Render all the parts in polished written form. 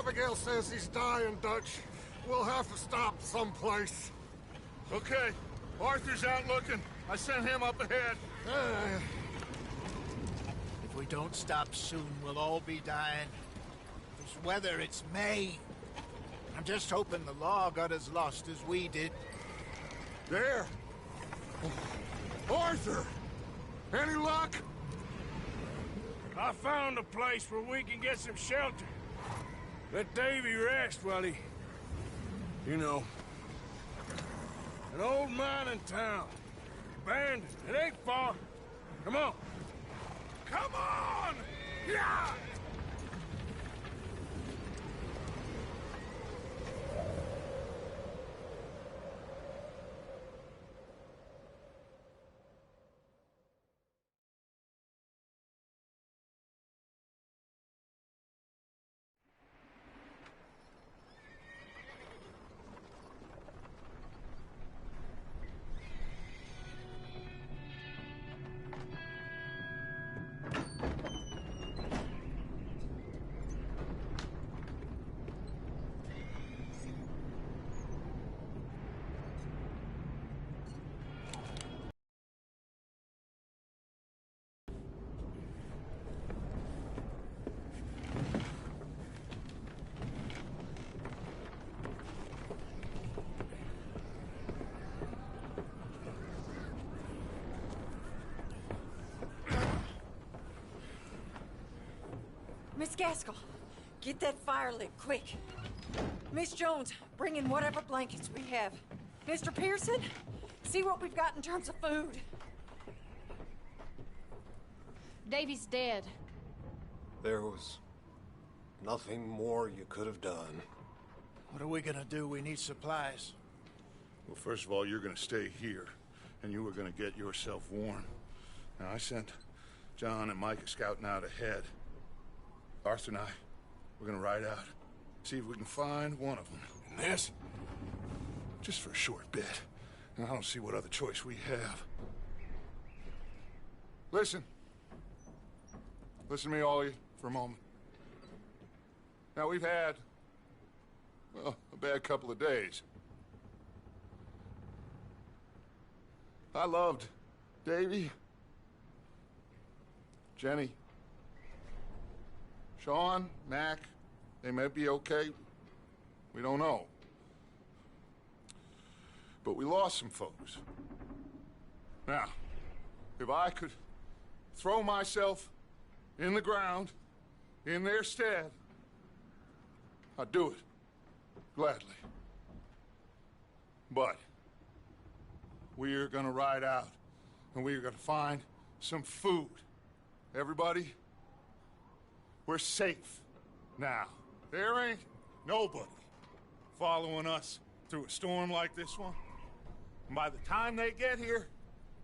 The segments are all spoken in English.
Abigail says he's dying, Dutch. We'll have to stop someplace. Okay. Arthur's out looking. I sent him up ahead. If we don't stop soon, we'll all be dying. This weather, it's May. I'm just hoping the law got as lost as we did. There! Arthur! Any luck? I found a place where we can get some shelter. Let Davy rest while he... You know. An old mining town. Abandoned. It ain't far. Come on. Come on! Yeah! Miss Gaskell, get that fire lit, quick. Miss Jones, bring in whatever blankets we have. Mr. Pearson, see what we've got in terms of food. Davy's dead. There was nothing more you could have done. What are we gonna do? We need supplies. Well, first of all, you're gonna stay here, and you were gonna get yourself warm. Now, I sent John and Micah scouting out ahead. Arthur and I, we're gonna ride out, see if we can find one of them. And this? Just for a short bit. And I don't see what other choice we have. Listen. Listen to me, all of you, for a moment. Now, we've had, well, a bad couple of days. I loved Davy, Jenny, Sean, Mac. They may be okay. We don't know. But we lost some folks. Now, if I could throw myself in the ground in their stead, I'd do it. Gladly. But we're gonna ride out and we're gonna find some food. Everybody, we're safe now. There ain't nobody following us through a storm like this one. And by the time they get here,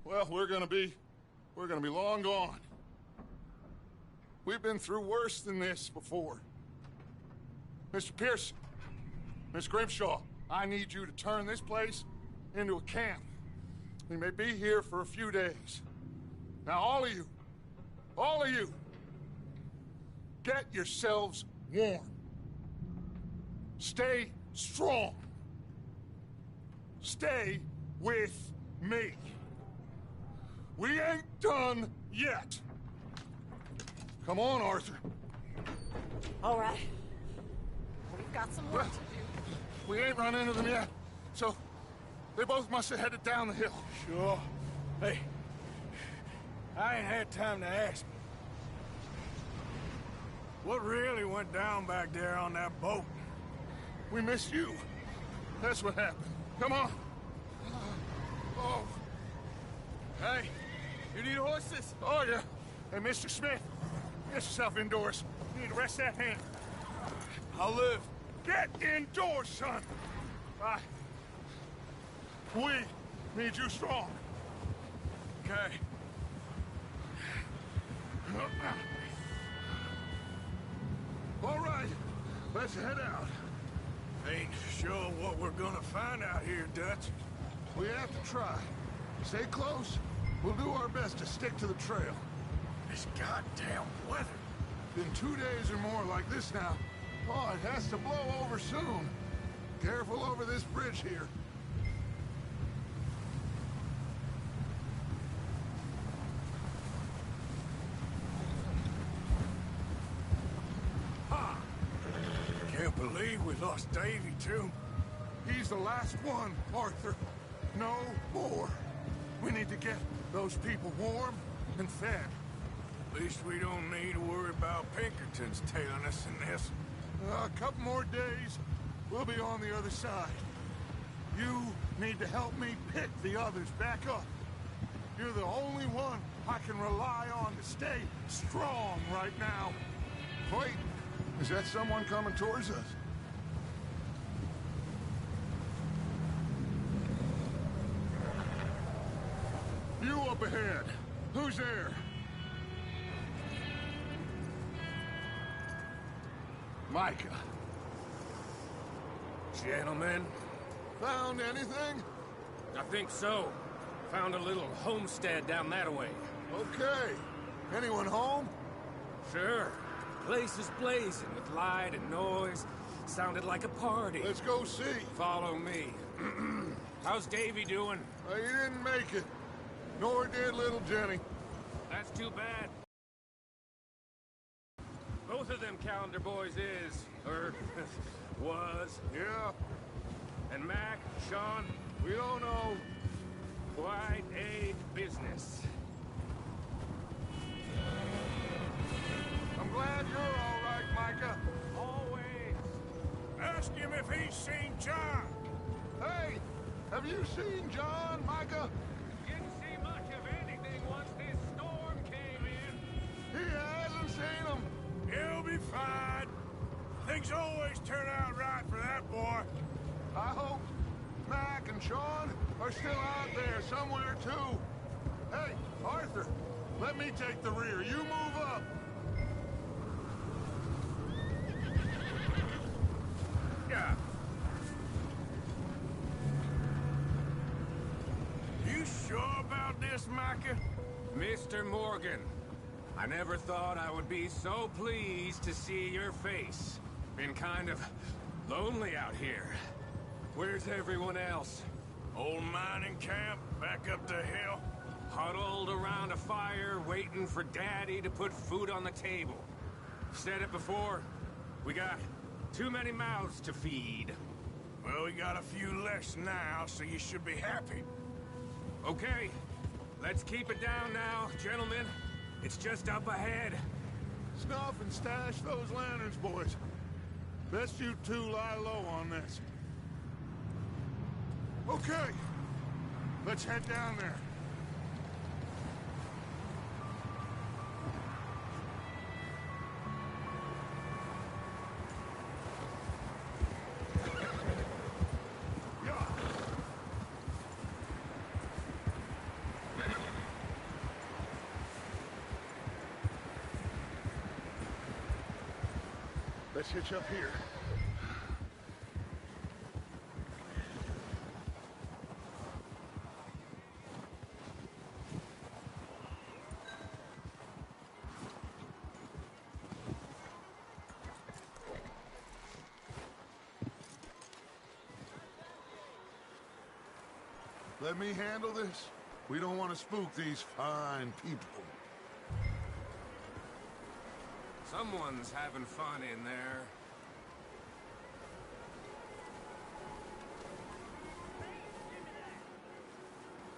well, we're gonna be long gone. We've been through worse than this before. Mr. Pearson, Miss Grimshaw, I need you to turn this place into a camp. We may be here for a few days. Now, all of you, get yourselves warm. Stay strong. Stay with me. We ain't done yet. Come on, Arthur. All right. We've got some work to do. We ain't run into them yet, so they both must have headed down the hill. Sure. Hey, I ain't had time to ask. What really went down back there on that boat? We missed you. That's what happened. Come on. Oh. Hey, you need horses? Oh, yeah. Hey, Mr. Smith, get yourself indoors. You need to rest that hand. I'll live. Get indoors, son. We need you strong. Okay. All right, let's head out. Ain't sure what we're gonna find out here, Dutch. We have to try. Stay close. We'll do our best to stick to the trail. This goddamn weather. Been 2 days or more like this now. Oh, it has to blow over soon. Careful over this bridge here. Can't believe we lost Davy, too. He's the last one, Arthur. No more. We need to get those people warm and fed. At least we don't need to worry about Pinkertons tailing us in this. A couple more days, we'll be on the other side. You need to help me pick the others back up. You're the only one I can rely on to stay strong right now. Wait, is that someone coming towards us? You up ahead. Who's there? Micah. Gentlemen, Found anything? I think so. Found a little homestead down that way. Okay. Anyone home? Sure. Place is blazing with light and noise. Sounded like a party. Let's go see. Follow me. How's Davy doing? He didn't make it. Nor did little Jenny. That's too bad. Both of them calendar boys is, or was. Yeah, And Mac, Sean, we don't know. quite a business. I'm glad you're all right, Micah. Always. Ask him if he's seen John. Hey, have you seen John, Micah? Didn't see much of anything once this storm came in. He hasn't seen him. He'll be fine. Things always turn out right for that boy. I hope Mac and Sean are still out there somewhere, too. Hey, Arthur, let me take the rear. You move up. Yeah. You sure about this, Micah? Mr. Morgan, I never thought I would be so pleased to see your face. Been kind of lonely out here. Where's everyone else? Old mining camp back up the hill. Huddled around a fire, waiting for Daddy to put food on the table. Said it before, we got too many mouths to feed. Well, we got a few less now, so you should be happy. Okay, let's keep it down now, gentlemen. It's just up ahead. Snuff and stash those lanterns, boys. Best you two lie low on this. Okay, let's head down there. Yeah. Let's hitch up here. Let me handle this. We don't want to spook these fine people. Someone's having fun in there.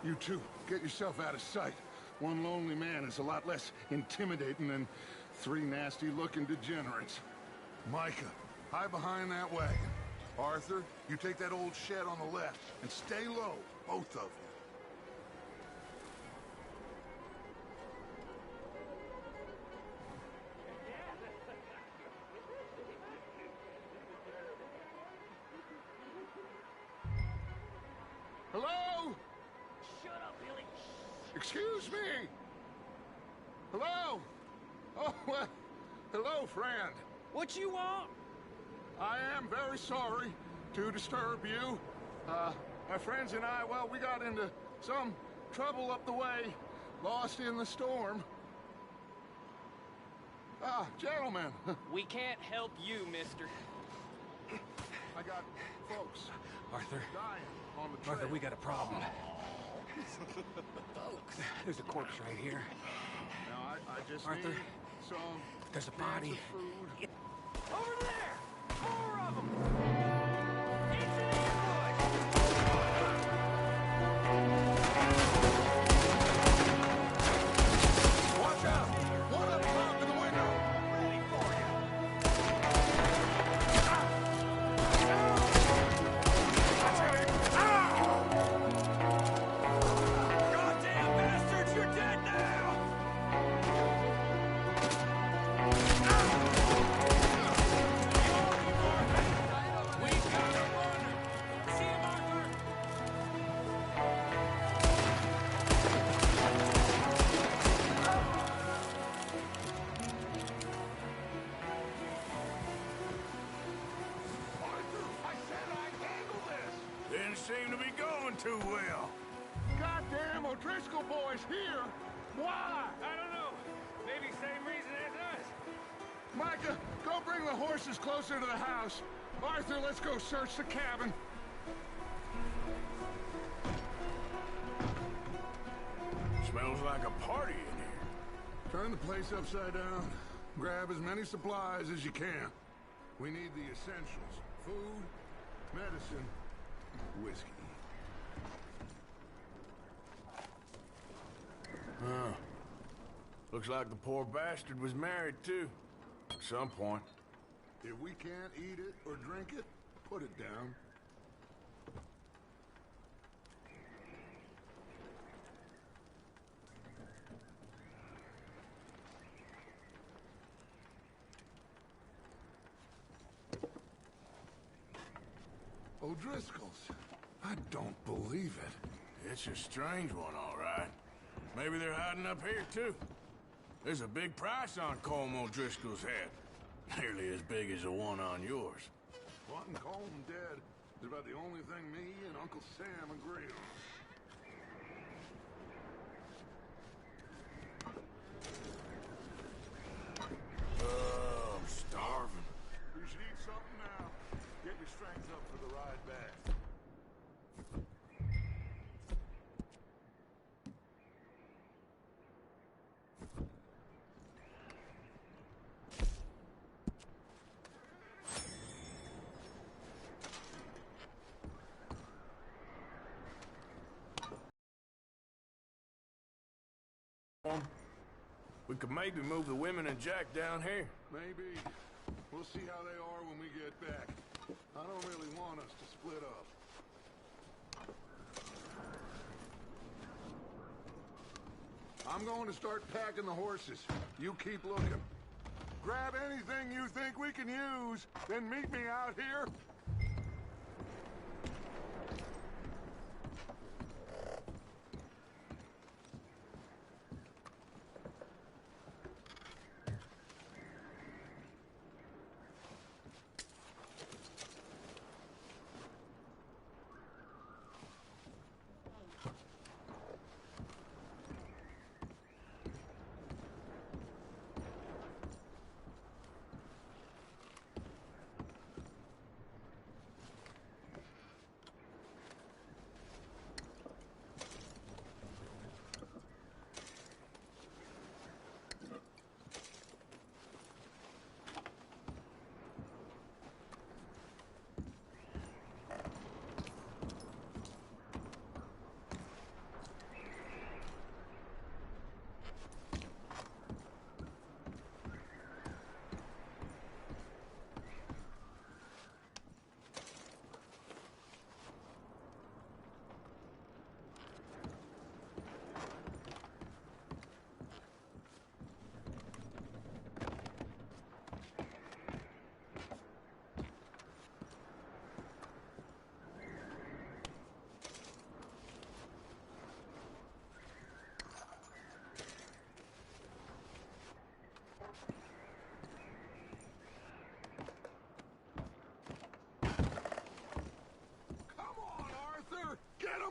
You two, get yourself out of sight. One lonely man is a lot less intimidating than three nasty-looking degenerates. Micah, hide behind that wagon. Arthur, you take that old shed on the left, and stay low, both of you. Hello? Shut up, Billy. Excuse me? Hello? Oh, well, hello, friend. What you want? I am very sorry to disturb you. My friends and I, well, we got into some trouble up the way, lost in the storm. Ah, gentlemen. We can't help you, mister. I got folks Arthur, dying on the trail. Arthur, we got a problem. Folks. There's a corpse right here. Now, I just Arthur, need some there's a cans body. of food. Over there! More of them! Into the ambush! Watch out! One up top in the window! Ready for you! Goddamn bastards, you're dead now! We've got a runner! See him, Arthur? Arthur, I said I'd handle this! Didn't seem to be going too well. Goddamn O'Driscoll boys here! Why? I don't know. Maybe same reason as us. Micah, go bring the horses closer to the house. Arthur, let's go search the cabin. Smells like a party in here. Turn the place upside down. Grab as many supplies as you can. We need the essentials. Food, medicine, whiskey. Huh. Looks like the poor bastard was married, too. At some point. If we can't eat it or drink it, put it down. O'Driscoll's. I don't believe it. It's a strange one, all right. Maybe they're hiding up here, too. There's a big price on Colm O'Driscoll's head. Nearly as big as the one on yours. Wanting Colm dead is about the only thing me and Uncle Sam agree on. Oh, I'm starving. You should eat something now. Get your strength up for the ride back. We could maybe move the women and Jack down here. Maybe. We'll see how they are when we get back. I don't really want us to split up. I'm going to start packing the horses. You keep looking. Grab anything you think we can use, then meet me out here.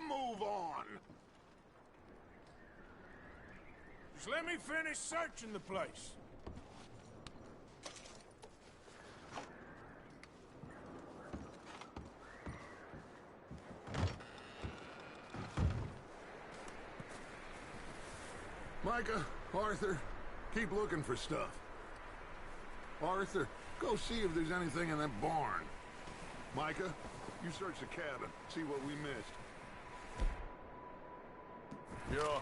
Move on! Just let me finish searching the place. Micah, Arthur, keep looking for stuff. Arthur, go see if there's anything in that barn. Micah, you search the cabin, see what we missed. Yeah.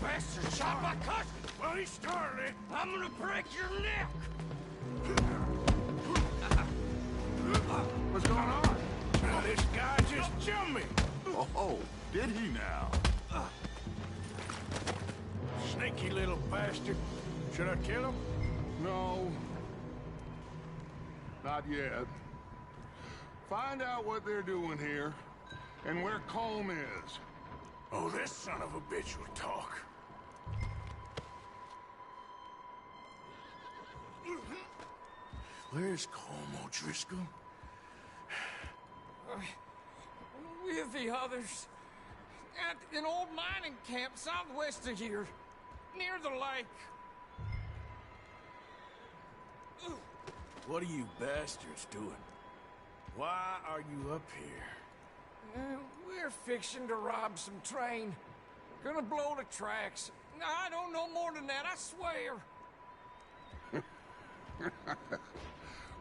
Bastard shot my cousin! Well, he started it. I'm gonna break your neck! What's going on? Now, this guy just jumped me. Oh, did he now? Sneaky little bastard. Should I kill him? No. Not yet. Find out what they're doing here, and where Colm is. Oh, this son of a bitch will talk. Where's Colm O'Driscoll? With the others. At an old mining camp southwest of here. Near the lake. What are you bastards doing? Why are you up here? We're fixing to rob some train. Gonna blow the tracks. I don't know more than that, I swear.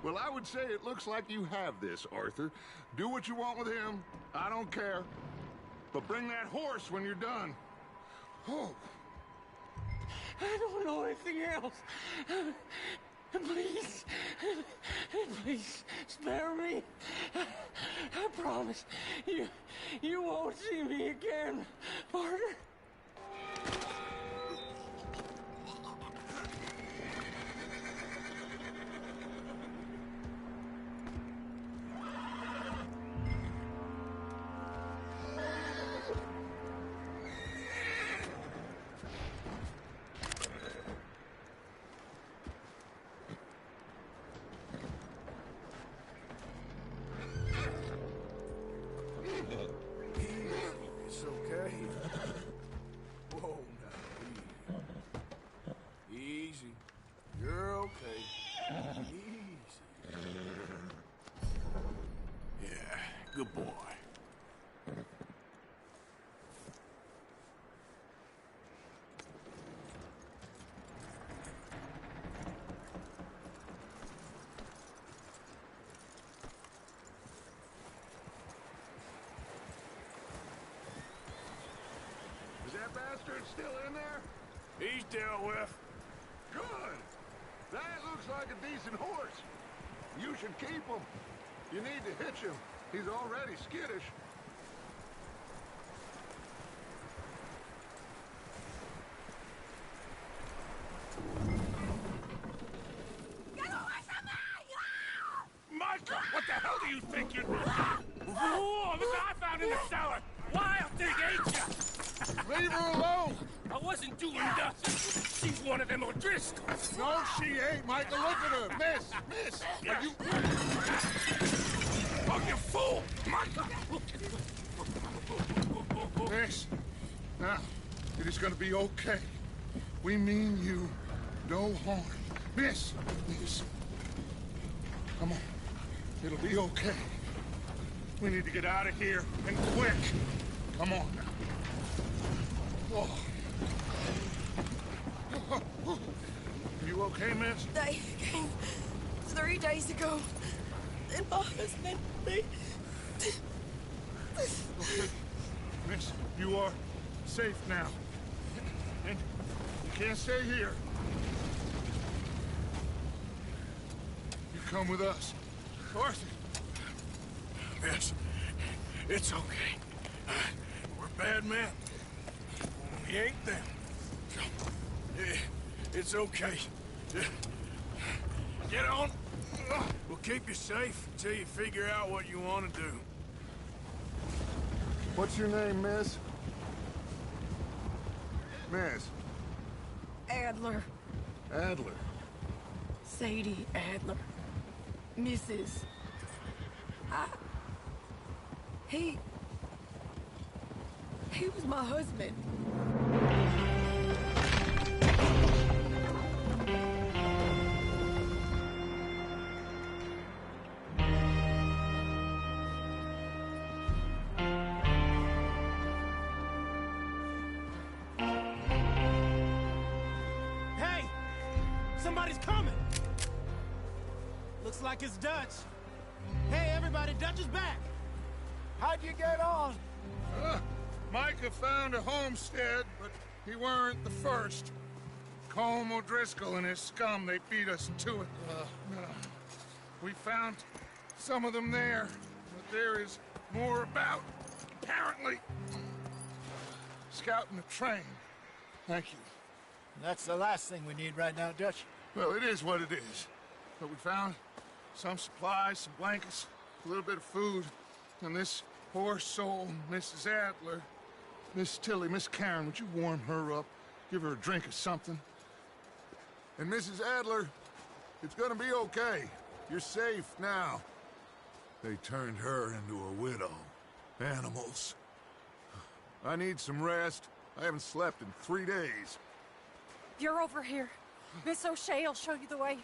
Well, I would say it looks like you have this, Arthur. Do what you want with him. I don't care. But bring that horse when you're done. Oh. I don't know anything else. Please. Please, spare me. I promise. You won't see me again, partner. It's okay. Whoa, now. Easy. You're okay. Easy. Yeah, good boy. Is that bastard still in there? He's dealt with. Good. That looks like a decent horse. You should keep him. You need to hitch him. He's already skittish. Micah, what the hell do you think you're doing? Whoa, look what I found in the cellar. Wild thing, ain't ya? Leave her alone! I wasn't doing nothing. She's one of them O'Driscolls. No, she ain't, Micah. Look at her. Miss! Are you... Oh, you fool! Micah! Miss, now, it is gonna be okay. We mean you no harm. Miss! Come on. It'll be okay. We need to get out of here, and quick. Come on now. Oh. You okay, miss? They came 3 days ago. And my husband, me. Okay. Miss, you are safe now. And you can't stay here. You come with us. Arthur. Miss, it's okay. We're bad men. We ain't them. It's okay. Get on. We'll keep you safe until you figure out what you want to do. What's your name, miss? Miss, Adler. Adler? Sadie Adler. Mrs. He was my husband. Hey! Somebody's coming! Looks like it's Dutch. Hey, everybody, Dutch is back! How'd you get on? Micah found a homestead, but he weren't the first. Colm O'Driscoll and his scum, they beat us to it. We found some of them there, but there is more about, apparently. Scouting the train. Thank you. That's the last thing we need right now, Dutch. Well, it is what it is. But we found some supplies, some blankets, a little bit of food, and this poor soul, Mrs. Adler, Miss Tilly, Miss Karen, would you warm her up? Give her a drink or something? And Mrs. Adler, it's gonna be okay. You're safe now. They turned her into a widow. Animals. I need some rest. I haven't slept in 3 days. You're over here. Miss O'Shea will show you the way.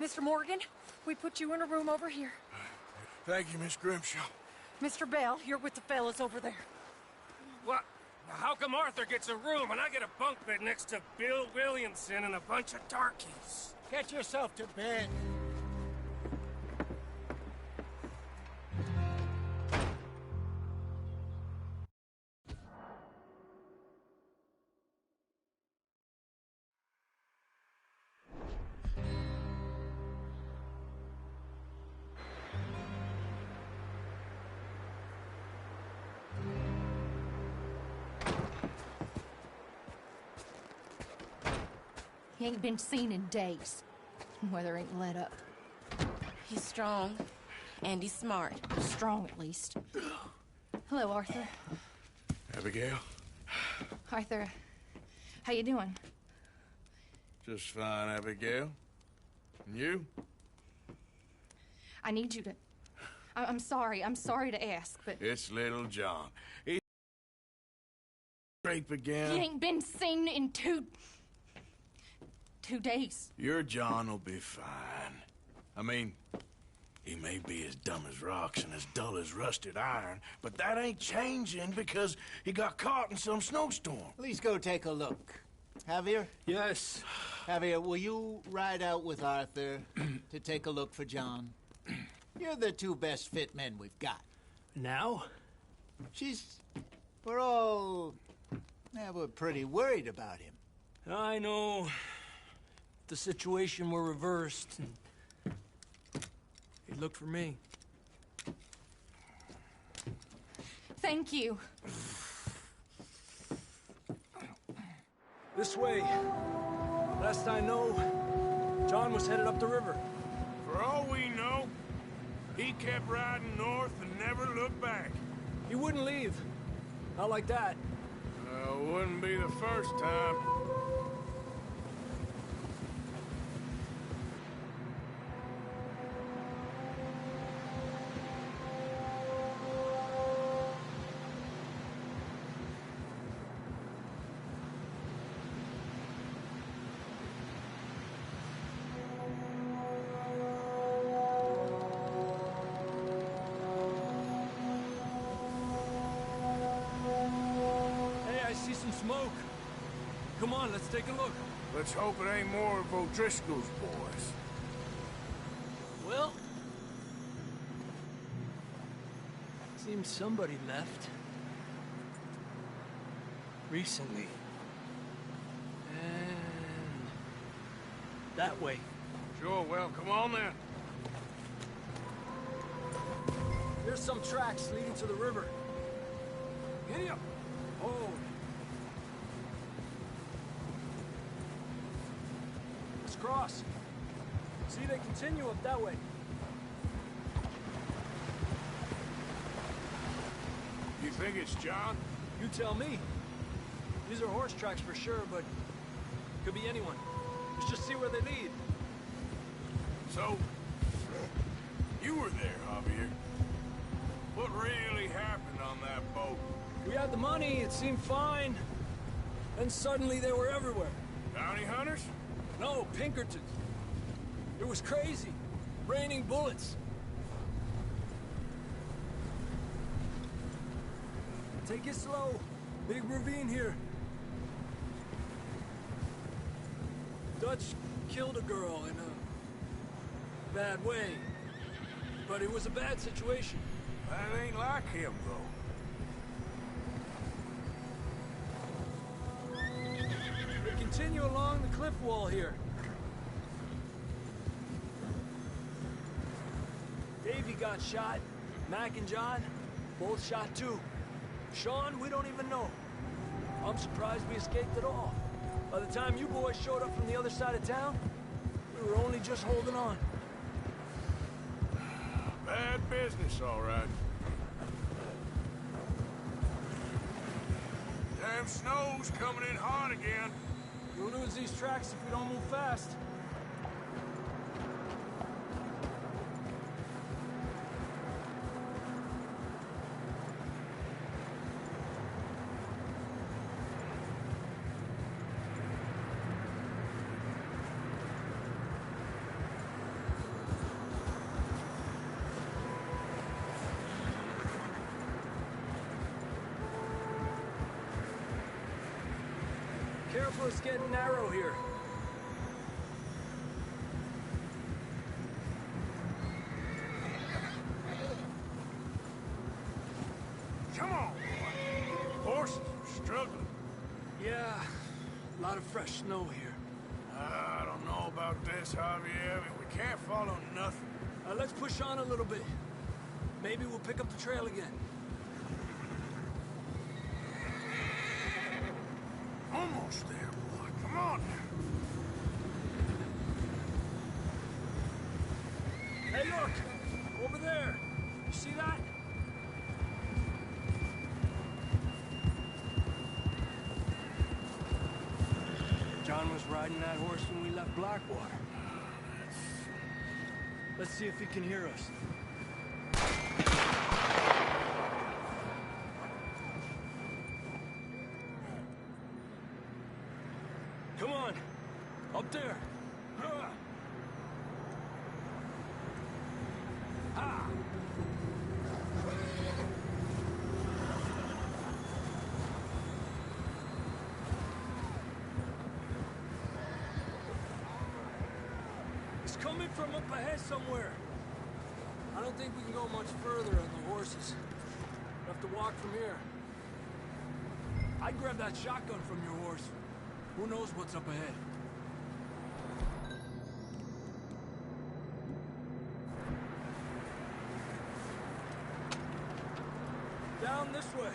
Mr. Morgan, we put you in a room over here. Thank you, Miss Grimshaw. Mr. Bell, you're with the fellas over there. What? How come Arthur gets a room and I get a bunk bed next to Bill Williamson and a bunch of darkies? Get yourself to bed. He ain't been seen in days. Weather ain't let up. He's strong, and he's smart. Strong, at least. Hello, Arthur. Abigail? Arthur, how you doing? Just fine, Abigail. And you? I need you to... I'm sorry to ask, but... It's little John. He's... rape again. He ain't been seen in 2 days. Your John will be fine. I mean, he may be as dumb as rocks and as dull as rusted iron, but that ain't changing because he got caught in some snowstorm. Please go take a look. Javier? Yes. Javier, will you ride out with Arthur to take a look for John? You're the 2 best fit men we've got. Now? We're all... we're pretty worried about him. I know. The situation were reversed, and he looked for me. Thank you. This way. Last I know, John was headed up the river. For all we know, he kept riding north and never looked back. He wouldn't leave. Not like that. Wouldn't be the first time. Smoke. Come on, let's take a look. Let's hope it ain't more of O'Driscoll's boys. Well... seems somebody left. Recently. And... that way. Sure, well, come on then. There's some tracks leading to the river. Giddy up. Oh. Let's cross. See, they continue up that way. You think it's John? You tell me. These are horse tracks for sure, but Could be anyone. Let's just see where they lead. So, you were there, Javier. What really happened on that boat? We had the money, it seemed fine. Then suddenly they were everywhere. Bounty hunters? No, Pinkertons. It was crazy. Raining bullets. Take it slow. Big ravine here. Dutch killed a girl in a bad way. But it was a bad situation. That ain't like him, though. We continue along the cliff wall here. Davey got shot. Mac and John, both shot too. Sean, we don't even know. I'm surprised we escaped at all. By the time you boys showed up from the other side of town, we were only just holding on. Bad business, all right. Damn snow's coming in hard again. We'll lose these tracks if we don't move fast. Careful, it's getting narrow here. Come on, boy. Horses are struggling. Yeah, a lot of fresh snow here. I don't know about this, Javier. We can't follow nothing. Let's push on a little bit. Maybe we'll pick up the trail again. Almost there, boy. Come on now. Hey, look! Over there! You see that? John was riding that horse when we left Blackwater. Let's see if he can hear us. Come on! Up there! Ha! It's coming from up ahead somewhere. I don't think we can go much further on the horses. We'll have to walk from here. I'd grab that shotgun from your horse. Who knows what's up ahead? Down this way.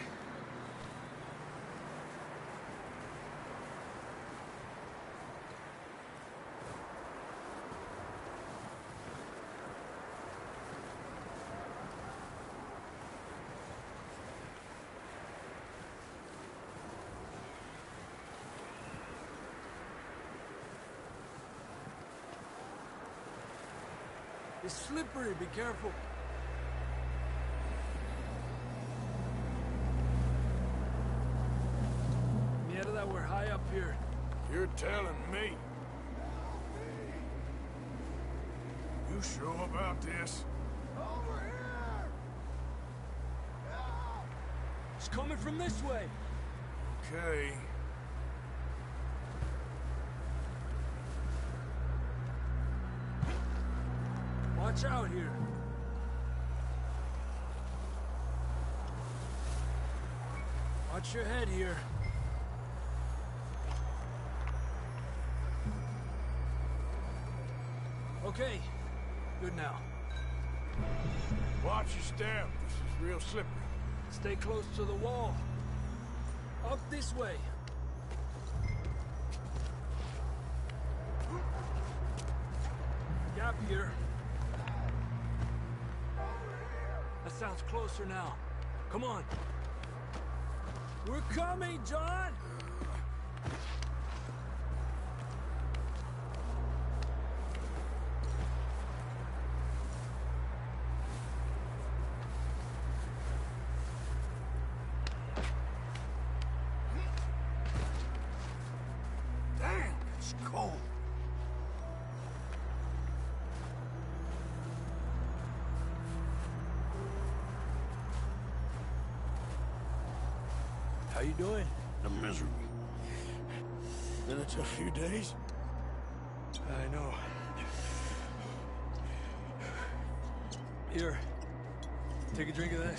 It's slippery, be careful. Yeah, that we're high up here. You're telling me. You sure about this? Over here! It's coming from this way. Okay. Watch out here. Watch your head here. Okay, good now. Watch your step. This is real slippery. Stay close to the wall. Up this way. Gap here. That sounds closer now. Come on. We're coming, John! It's cold. How you doing? I'm miserable. Been a tough few days. I know. Here. Take a drink of that.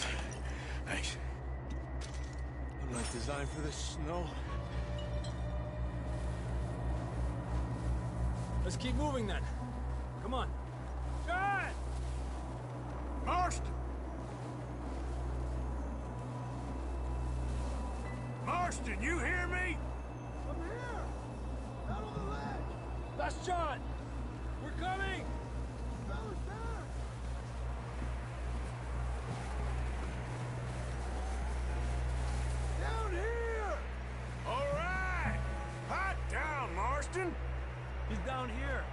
Thanks. I'm not designed for this snow. Let's keep moving then. Come on. John! Marston! Marston, you hear me? I'm here! Out on the ledge! That's John! We're coming! Fellas there! Down here! All right! Hot down, Marston! He's down here.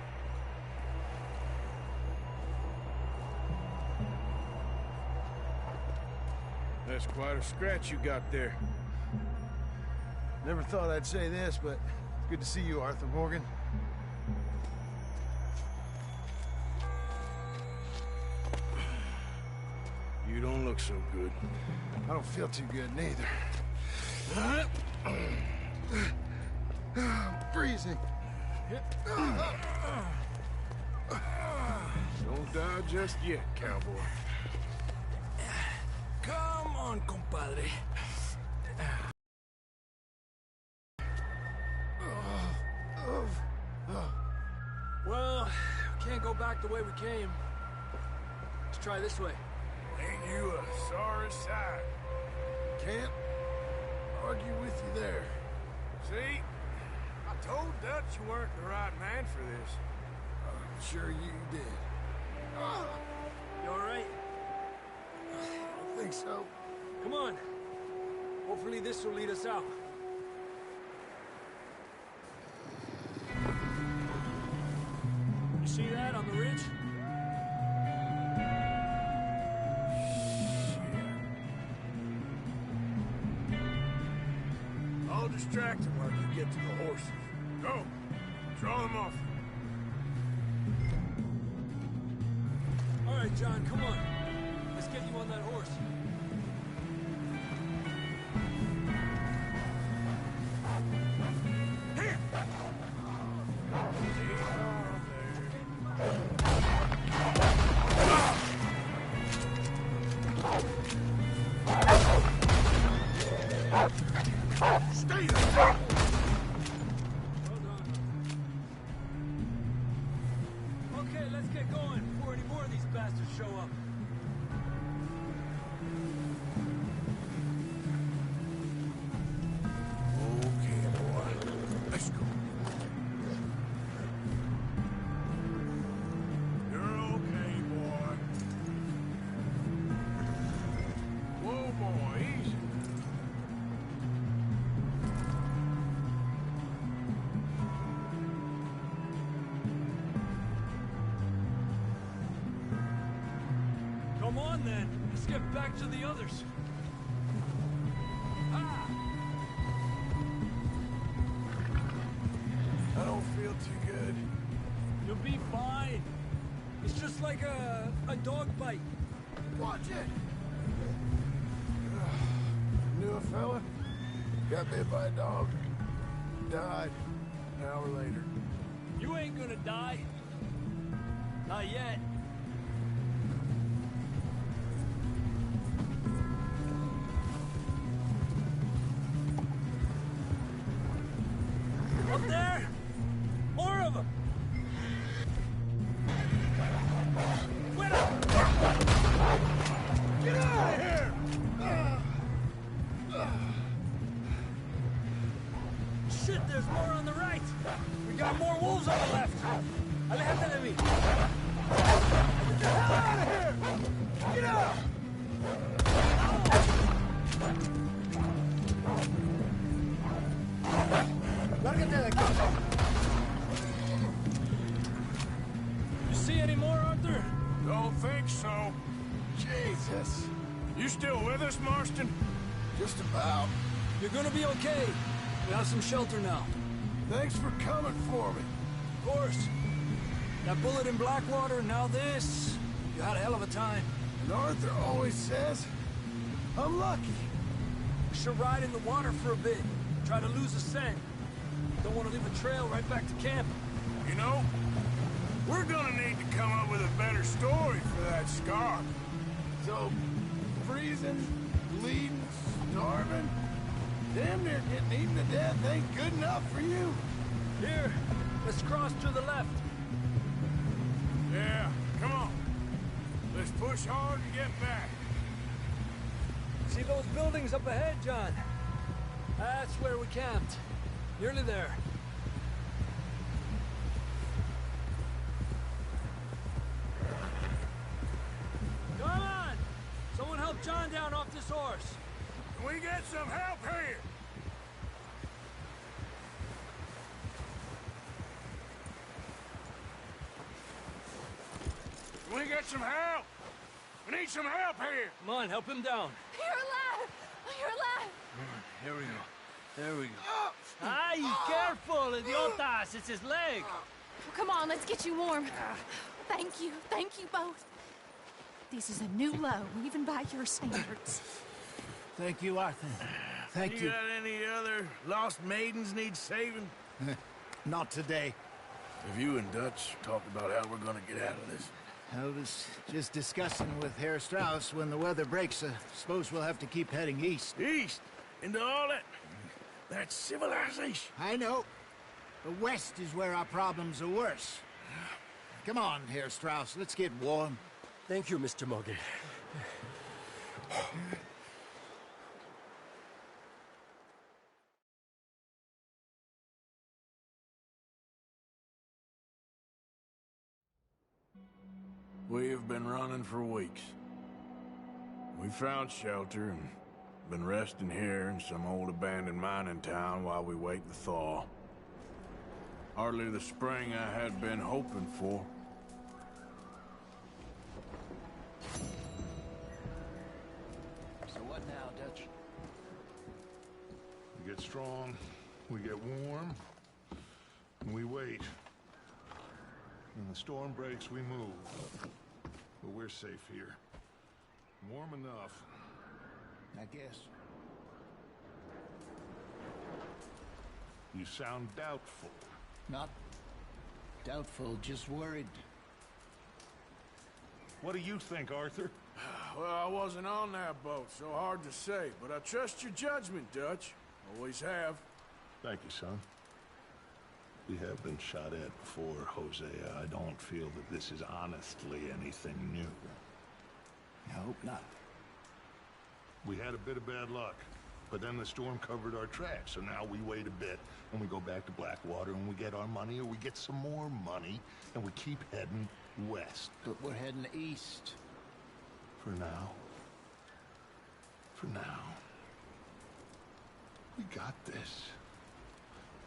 That's quite a scratch you got there. Never thought I'd say this, but it's good to see you, Arthur Morgan. You don't look so good. I don't feel too good, neither. I'm freezing. Don't die just yet, cowboy. Come on, compadre. Well, we can't go back the way we came. Let's try this way. Ain't you a sorry sight? Can't argue with you there. See? I told Dutch you weren't the right man for this. I'm sure you did. You all right? I think so. Come on. Hopefully this will lead us out. You see that on the ridge? I'll distract him while you get to the horses. Go! Draw them off. All right, John, come on. Let's get you on that horse. Here! Stay there! Okay, let's get going before any more of these bastards show up. Okay, boy. Let's go. You're okay, boy. Whoa, boy, easy. Come on, then. Let's get back to the others. Ah! I don't feel too good. You'll be fine. It's just like a dog bite. Watch it! Knew a fella? Got bit by a dog. Died an hour later. You ain't gonna die. Not yet. Up there! More of them! Get out of here! Shit, there's more on the right! We got more wolves on the left! Aléjate de mí! Get the hell out of here! Get out! Lárgate de aquí! You see any more, Arthur? Don't think so. Jesus. You still with us, Marston? Just about. You're gonna be okay. We have some shelter now. Thanks for coming for me. Of course. That bullet in Blackwater and now this. You had a hell of a time. And Arthur always says, I'm lucky. We should ride in the water for a bit. Try to lose a scent. Don't want to leave a trail right back to camp. You know, we're gonna need to come up with a better story for that scar. So, freezing, bleeding, starving, damn near getting eaten to death ain't good enough for you. Here, let's cross to the left. Yeah, come on. Let's push hard and get back. See those buildings up ahead, John? That's where we camped. Nearly there. Come on! Someone help John down off this horse. Can we get some help here? Can we get some help? We need some help here. Come on, help him down. You're alive! You're alive! Here we go. There we go. Ay, careful, idiotas! It's his leg! Come on, let's get you warm. Thank you both. This is a new low, even by your standards. Thank you, Arthur. Thank you. You got any other lost maidens need saving? Not today. Have you and Dutch talked about how we're gonna get out of this? I was just discussing with Herr Strauss when the weather breaks. Suppose we'll have to keep heading east. East? Into all that civilization? I know. The west is where our problems are worse. Come on, Herr Strauss, let's get warm. Thank you, Mr. Morgan. We have been running for weeks. We found shelter and been resting here in some old abandoned mining town while we wait the thaw. Hardly the spring I had been hoping for. So what now, Dutch? We get strong, we get warm, and we wait. When the storm breaks, we move. But we're safe here. Warm enough. I guess. You sound doubtful. Not doubtful, just worried. What do you think, Arthur? Well, I wasn't on that boat, so hard to say. But I trust your judgment, Dutch. Always have. Thank you, son. We have been shot at before, Hosea. I don't feel that this is honestly anything new. I hope not. We had a bit of bad luck, but then the storm covered our tracks, so now we wait a bit, and we go back to Blackwater, and we get our money, or we get some more money, and we keep heading west. But we're heading east. For now. For now. We got this.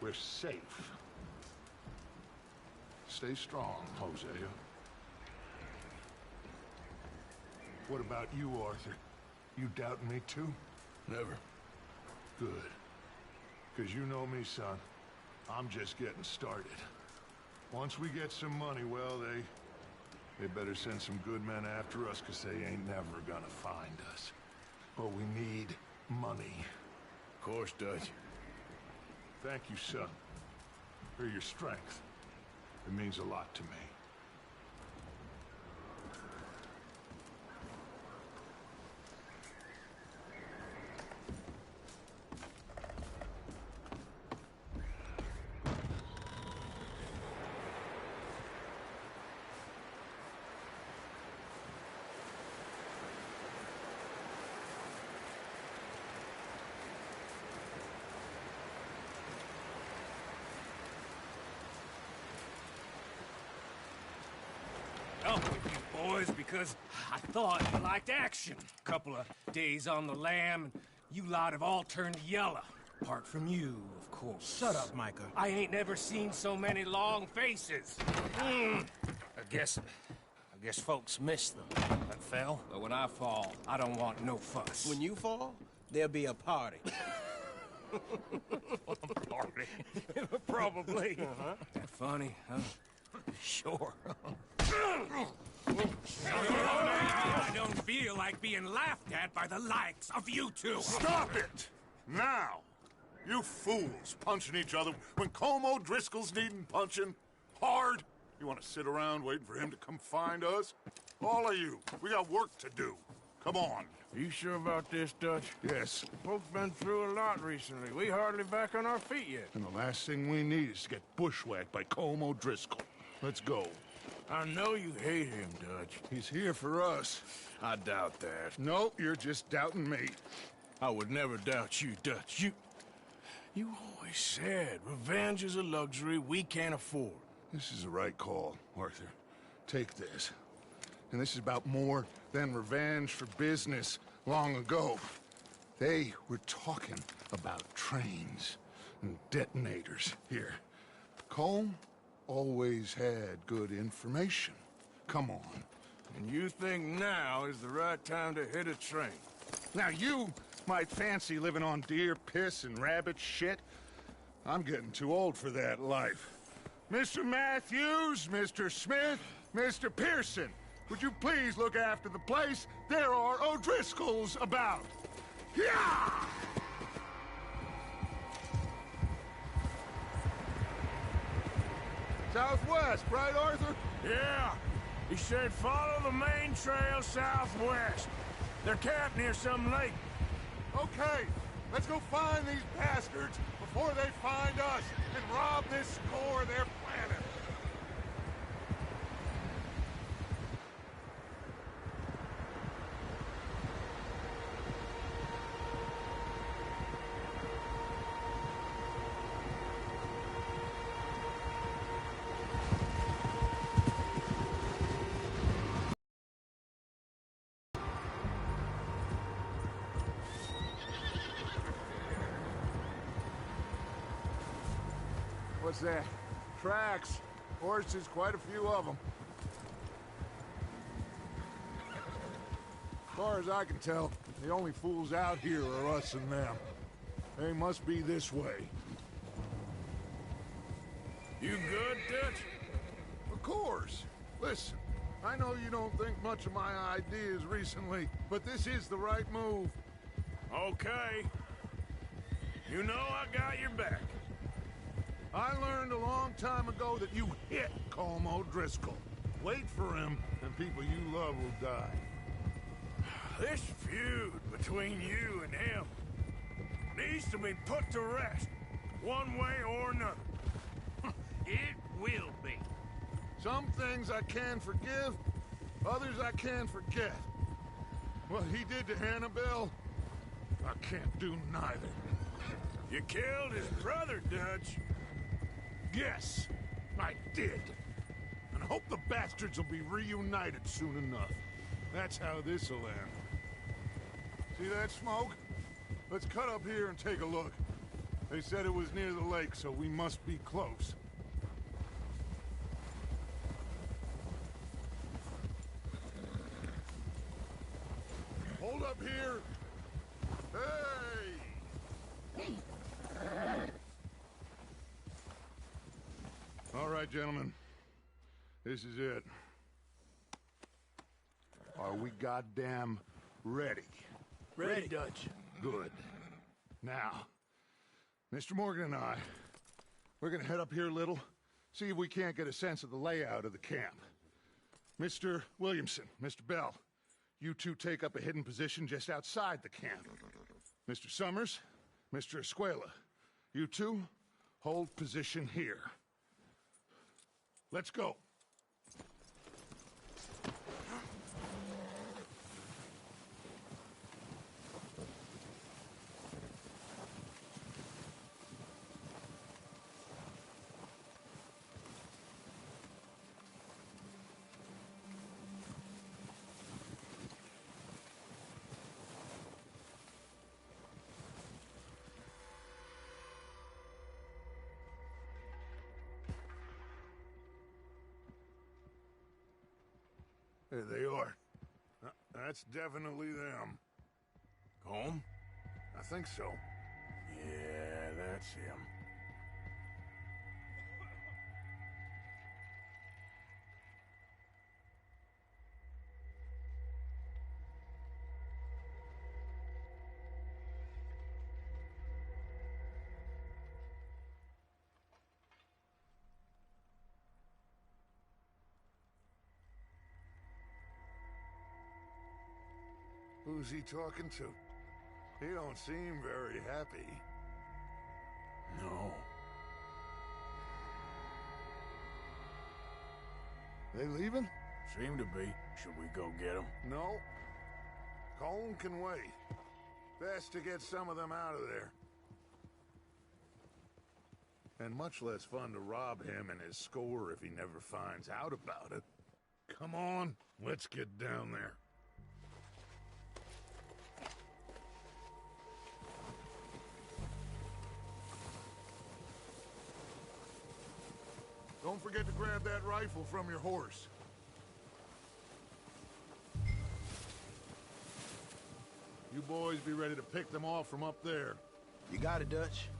We're safe. Stay strong, Hosea. What about you, Arthur? You doubting me too? Never. Good. Because you know me, son. I'm just getting started. Once we get some money, well, they better send some good men after us, because they ain't never gonna find us. But we need money. Of course, Dutch. Thank you, son, for your strength. It means a lot to me. Up with you boys because I thought you liked action. Couple of days on the lam, and you lot have all turned yellow. Apart from you, of course. Shut up, Micah. I ain't never seen so many long faces. I guess folks miss them. That fell. But when I fall, I don't want no fuss. When you fall, there'll be a party. Probably. Funny, huh? Sure. I don't feel like being laughed at by the likes of you two. Stop it! Now! You fools punching each other when Colm O'Driscoll's needing punching. Hard! You want to sit around waiting for him to come find us? All of you, we got work to do. Come on. Are you sure about this, Dutch? Yes. Folks been through a lot recently. We hardly back on our feet yet. And the last thing we need is to get bushwhacked by Colm O'Driscoll. Let's go. I know you hate him, Dutch. He's here for us. I doubt that. No, you're just doubting me. I would never doubt you, Dutch. You always said revenge is a luxury we can't afford. This is the right call, Arthur. Take this. And this is about more than revenge for business long ago. They were talking about trains and detonators here. Colm always had good information. Come on. And you think now is the right time to hit a train? Now you might fancy living on deer piss and rabbit shit. I'm getting too old for that life. Mr. Matthews, Mr. Smith, Mr. Pearson, would you please look after the place? There are O'Driscolls about. Yeah! Southwest, right, Arthur? Yeah. He said follow the main trail southwest. They're camped near some lake. Okay, let's go find these bastards before they find us and rob this score of their planet. What's that? Tracks. Horses, quite a few of them. As far as I can tell, the only fools out here are us and them. They must be this way. You good, Dutch? Of course. Listen, I know you don't think much of my ideas recently, but this is the right move. Okay. You know I got your back. I learned a long time ago that you hit Colm O'Driscoll. Wait for him, and people you love will die. This feud between you and him needs to be put to rest, one way or another. It will be. Some things I can forgive, others I can forget. What he did to Annabelle, I can't do neither. You killed his brother, Dutch. Yes, I did. And I hope the bastards will be reunited soon enough. That's how this'll end. See that smoke? Let's cut up here and take a look. They said it was near the lake, so we must be close. Hold up here. Hey! All right, gentlemen. This is it. Are we goddamn ready? Ready, Dutch. Good. Now, Mr. Morgan and I, we're gonna head up here a little, see if we can't get a sense of the layout of the camp. Mr. Williamson, Mr. Bell, you two take up a hidden position just outside the camp. Mr. Summers, Mr. Escuela, you two hold position here. Let's go. There they are. That's definitely them. Colm? I think so. Yeah. That's him. Who's he talking to? He don't seem very happy. No. They leaving? Seem to be. Should we go get them? No. Colm can wait. Best to get some of them out of there. And much less fun to rob him and his score if he never finds out about it. Come on, let's get down there. Don't forget to grab that rifle from your horse. You boys be ready to pick them off from up there. You got it, Dutch.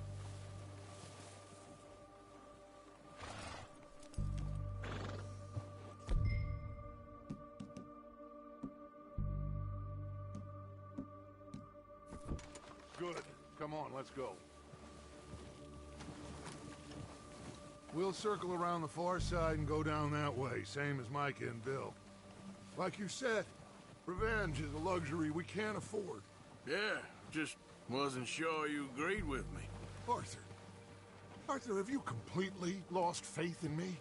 Good. Come on, let's go. We'll circle around the far side and go down that way, same as Micah and Bill. Like you said, revenge is a luxury we can't afford. Yeah, just wasn't sure you agreed with me. Arthur, have you completely lost faith in me?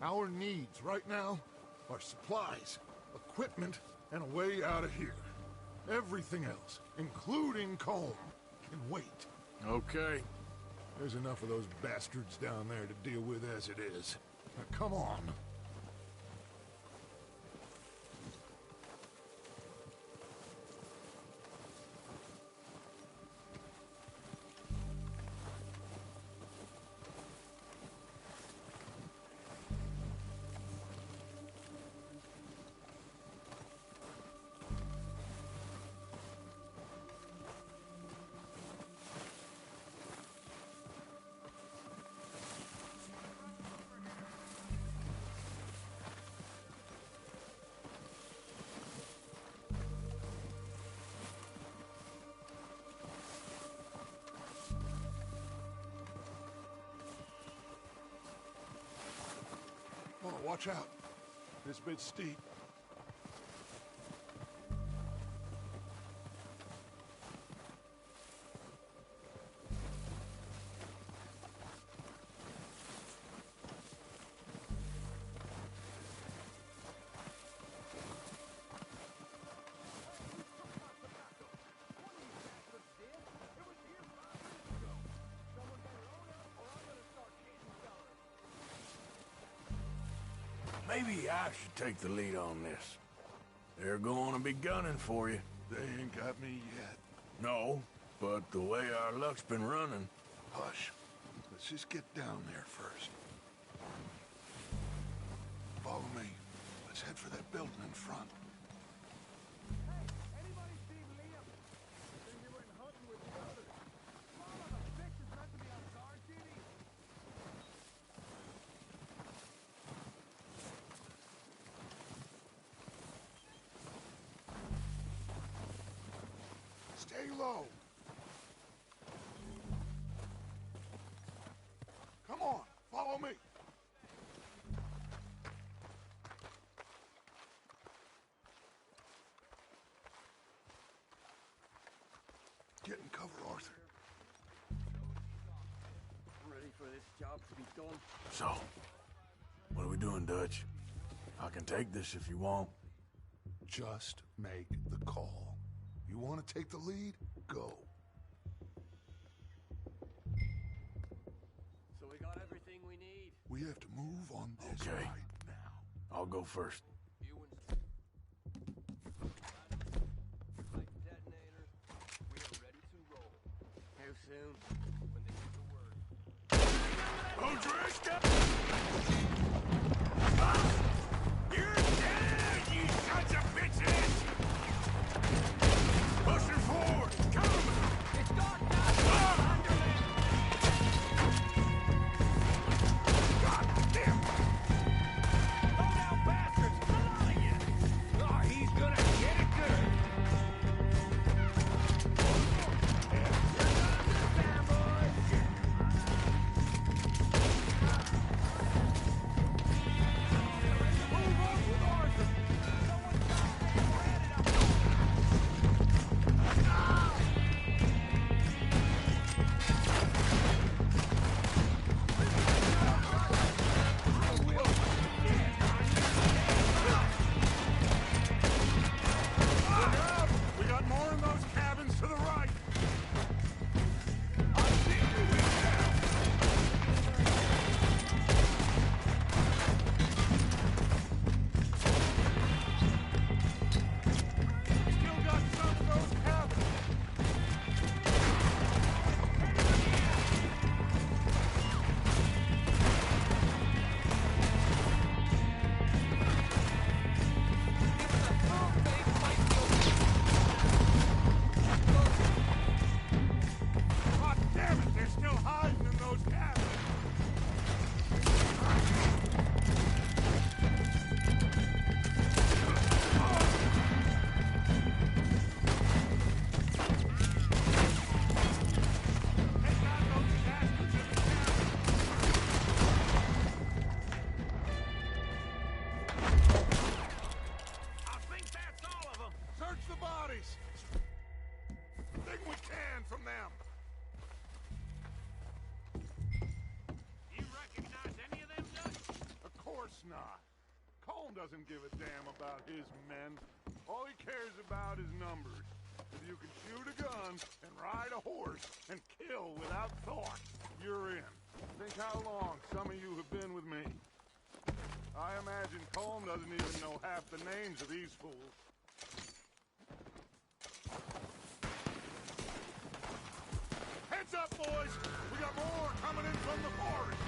Our needs right now are supplies, equipment, and a way out of here. Everything else, including Colm, can wait. Okay. There's enough of those bastards down there to deal with as it is. Now, come on. Oh, watch out. This bit's steep. Maybe I should take the lead on this. They're going to be gunning for you. They ain't got me yet. No, but the way our luck's been running... Hush. Let's just get down there first. Follow me. Let's head for that building in front. Stay low. Come on, follow me. Get in cover, Arthur. Ready for this job to be done? So, what are we doing, Dutch? I can take this if you want. Just make the call. You want to take the lead? Go. So we got everything we need. We have to move on this Okay. right now. I'll go first. Like detonator, we are ready to roll. How soon? When they give the word. Oh, dressed up! You're dead, you sons of bitches! Push her forward! Come! It's dark now! Colm doesn't give a damn about his men. All he cares about is numbers. If you can shoot a gun and ride a horse and kill without thought, you're in. Think how long some of you have been with me. I imagine Colm doesn't even know half the names of these fools. Heads up, boys! We got more coming in from the forest!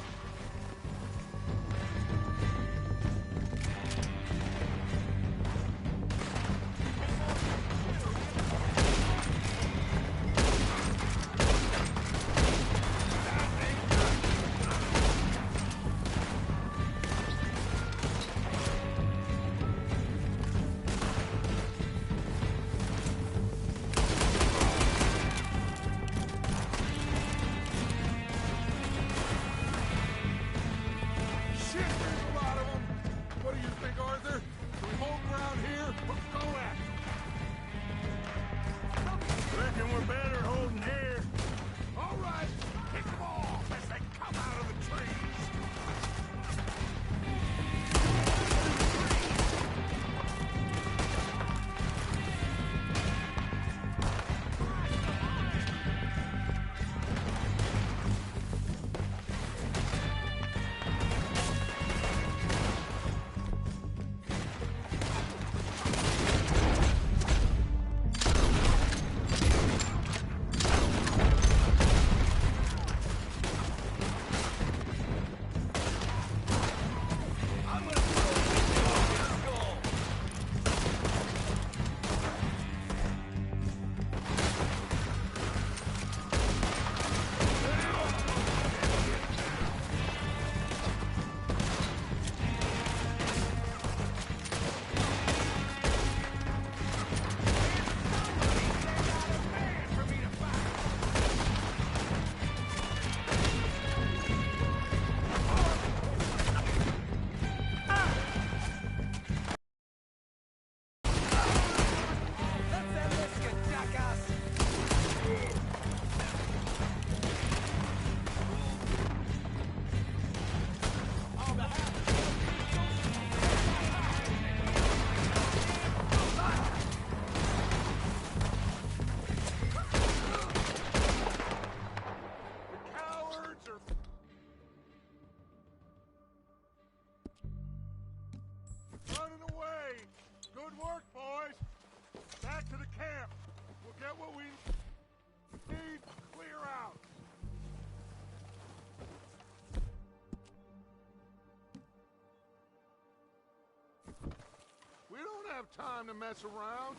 Time to mess around.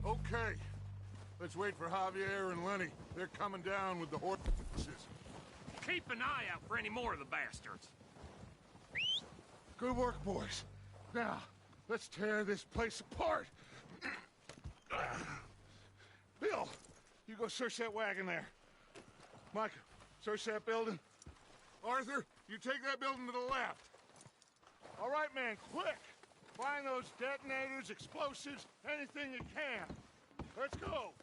Okay. Let's wait for Javier and Lenny. They're coming down with the horses. Keep an eye out for any more of the bastards. Good work, boys. Now, let's tear this place apart. Bill! You go search that wagon there. Mike, search that building. Arthur, you take that building to the left. All right, man, quick! Find those detonators, explosives, anything you can. Let's go!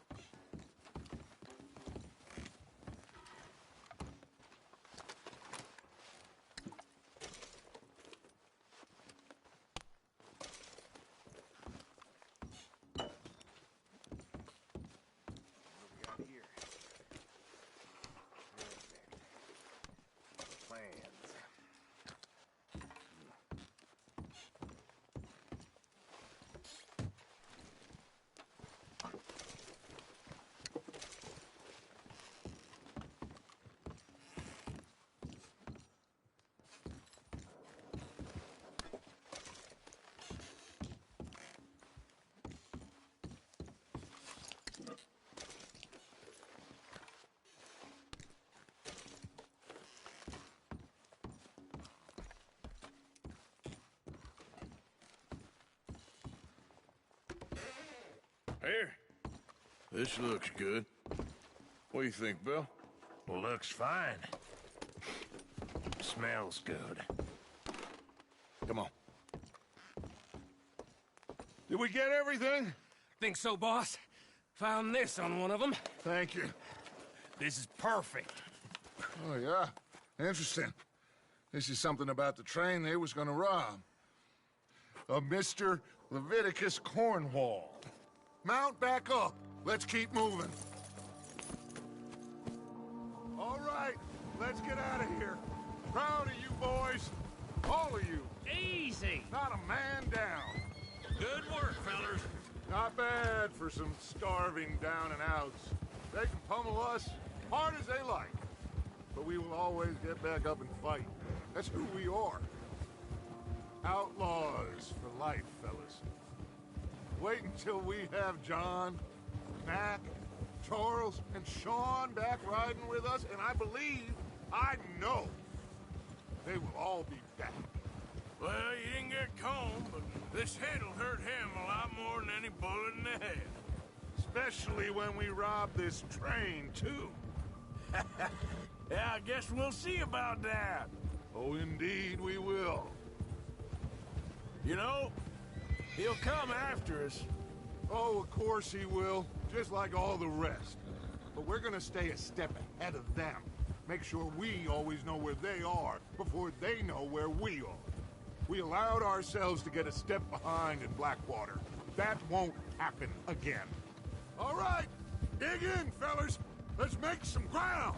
Here. This looks good. What do you think, Bill? Looks fine. Smells good. Come on. Did we get everything? Think so, boss? Found this on one of them. Thank you. This is perfect. Oh, yeah? Interesting. This is something about the train they was gonna rob. A Mr. Leviticus Cornwall. Mount back up. Let's keep moving. All right, let's get out of here. Proud of you boys. All of you. Easy. Not a man down. Good work, fellers. Not bad for some starving down and outs. They can pummel us hard as they like. But we will always get back up and fight. That's who we are. Outlaws for life, fellas. Wait until we have John, Mac, Charles, and Sean back riding with us, and I believe, I know, they will all be back. Well, you didn't get Colm, but this hit'll hurt him a lot more than any bullet in the head. Especially when we rob this train, too. Yeah, I guess we'll see about that. Oh, indeed we will. You know, he'll come after us. Oh, of course he will, just like all the rest. But we're gonna stay a step ahead of them. Make sure we always know where they are before they know where we are. We allowed ourselves to get a step behind in Blackwater. That won't happen again. All right, dig in, fellas. Let's make some ground.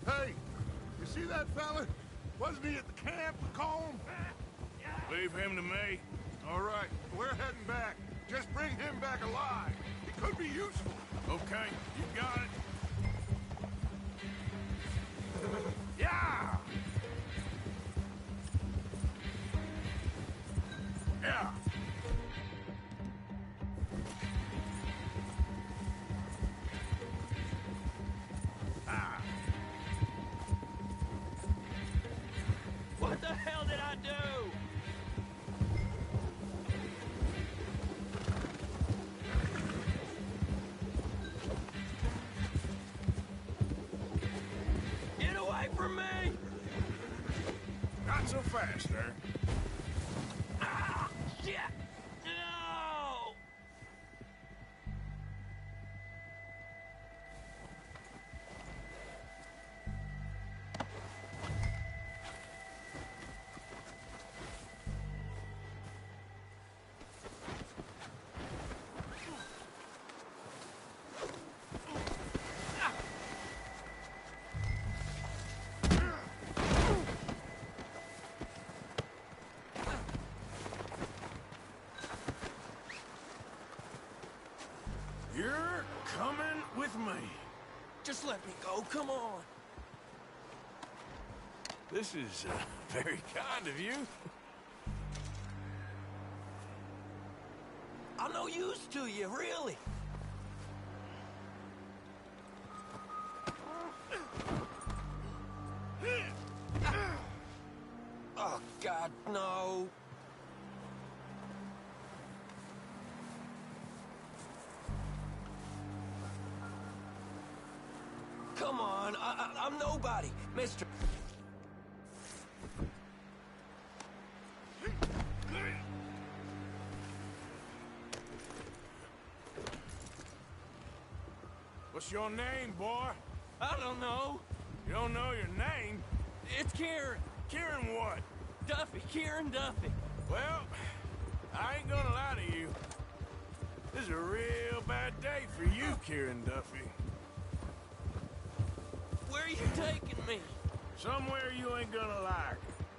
Hey, you see that fella? Wasn't he at the camp with Colm? Leave him to me. All right, we're heading back. Just bring him back alive. He could be useful. Okay, you got it. Yeah! Yeah! Ah! What the hell did I do? Get away from me! Not so fast, sir. Ah, shit! No! You're coming with me. Just let me go, come on. This is very kind of you. I'm no use to you, really. Oh, God, no. Come on, I'm nobody, mister. What's your name, boy? I don't know. You don't know your name? It's Kieran. Kieran what? Duffy, Kieran Duffy. Well, I ain't gonna lie to you. This is a real bad day for you, Kieran Duffy. Where are you taking me? Somewhere you ain't gonna like.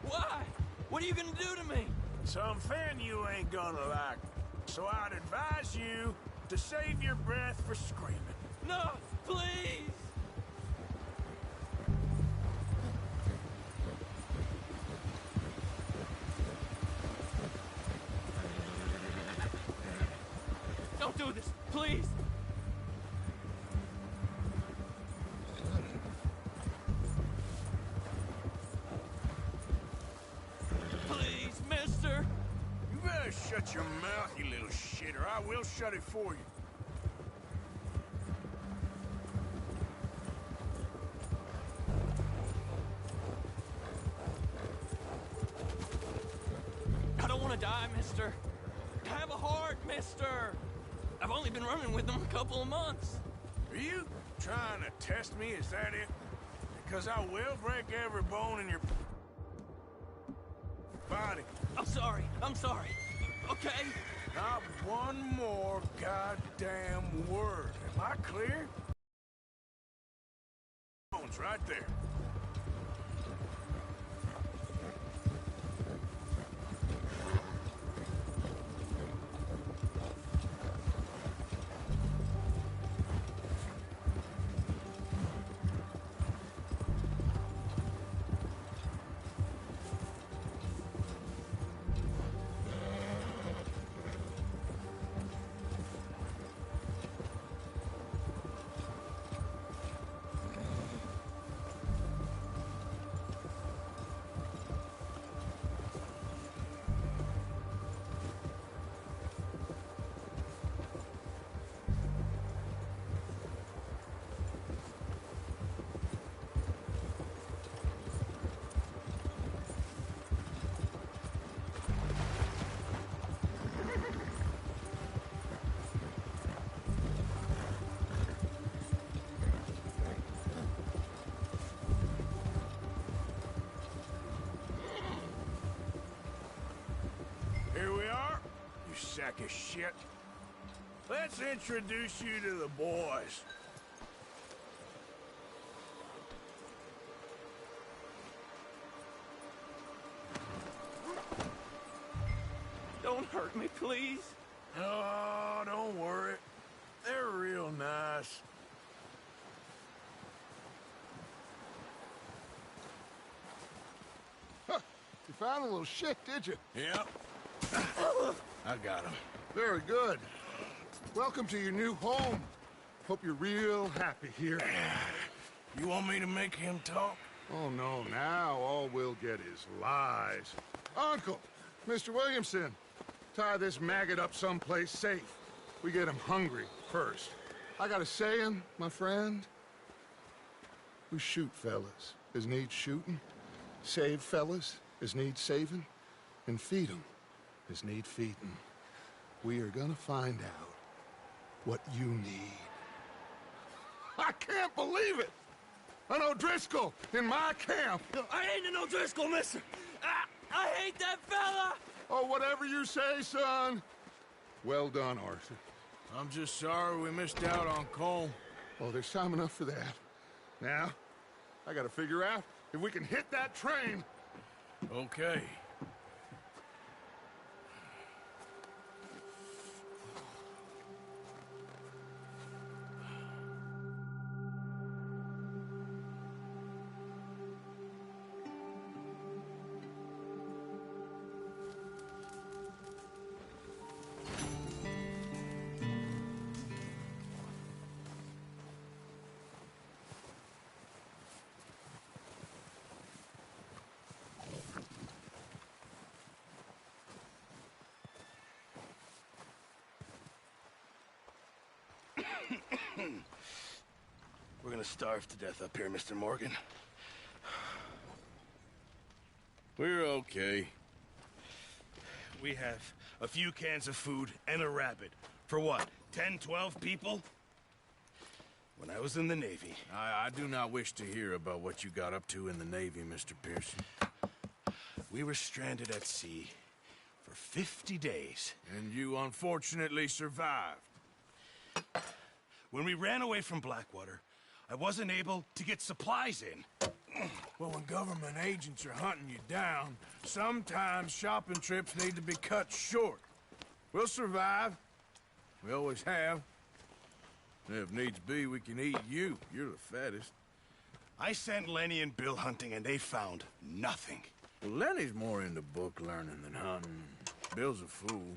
Why? What are you gonna do to me? Something you ain't gonna like. So I'd advise you to save your breath for screaming. No, please! Don't do this, please! Please, mister! You better shut your mouth, you little shit, or I will shut it for you. to die, mister. Have a heart, mister. I've only been running with them a couple of months. Are you trying to test me? Is that it? Because I will break every bone in your body. I'm sorry. Okay? Not one more goddamn word. Am I clear? Bones right there. Here we are, you sack of shit. Let's introduce you to the boys. Don't hurt me, please. Oh, don't worry. They're real nice. Huh. You found a little shit, did you? Yep. I got him. Very good. Welcome to your new home. Hope you're real happy here. You want me to make him talk? Oh, no. Now all we'll get is lies. Uncle, Mr. Williamson, tie this maggot up someplace safe. We get him hungry first. I got a saying, my friend. We shoot fellas as need shooting, save fellas as need saving, and feed 'em as need feeding. We are gonna find out what you need. I can't believe it! An O'Driscoll in my camp! I ain't an O'Driscoll, mister! I hate that fella! Oh, whatever you say, son. Well done, Arthur. I'm just sorry we missed out on Cole. Oh, there's time enough for that. Now, I gotta figure out if we can hit that train. Okay. We're gonna starve to death up here, Mr. Morgan. We're okay. We have a few cans of food and a rabbit. For what, 10, 12 people? When I was in the Navy... I do not wish to hear about what you got up to in the Navy, Mr. Pearson. We were stranded at sea for 50 days. And you unfortunately survived. When we ran away from Blackwater, I wasn't able to get supplies in. Well, when government agents are hunting you down, sometimes shopping trips need to be cut short. We'll survive. We always have. If needs be, we can eat you. You're the fattest. I sent Lenny and Bill hunting, and they found nothing. Well, Lenny's more into book learning than hunting. Bill's a fool.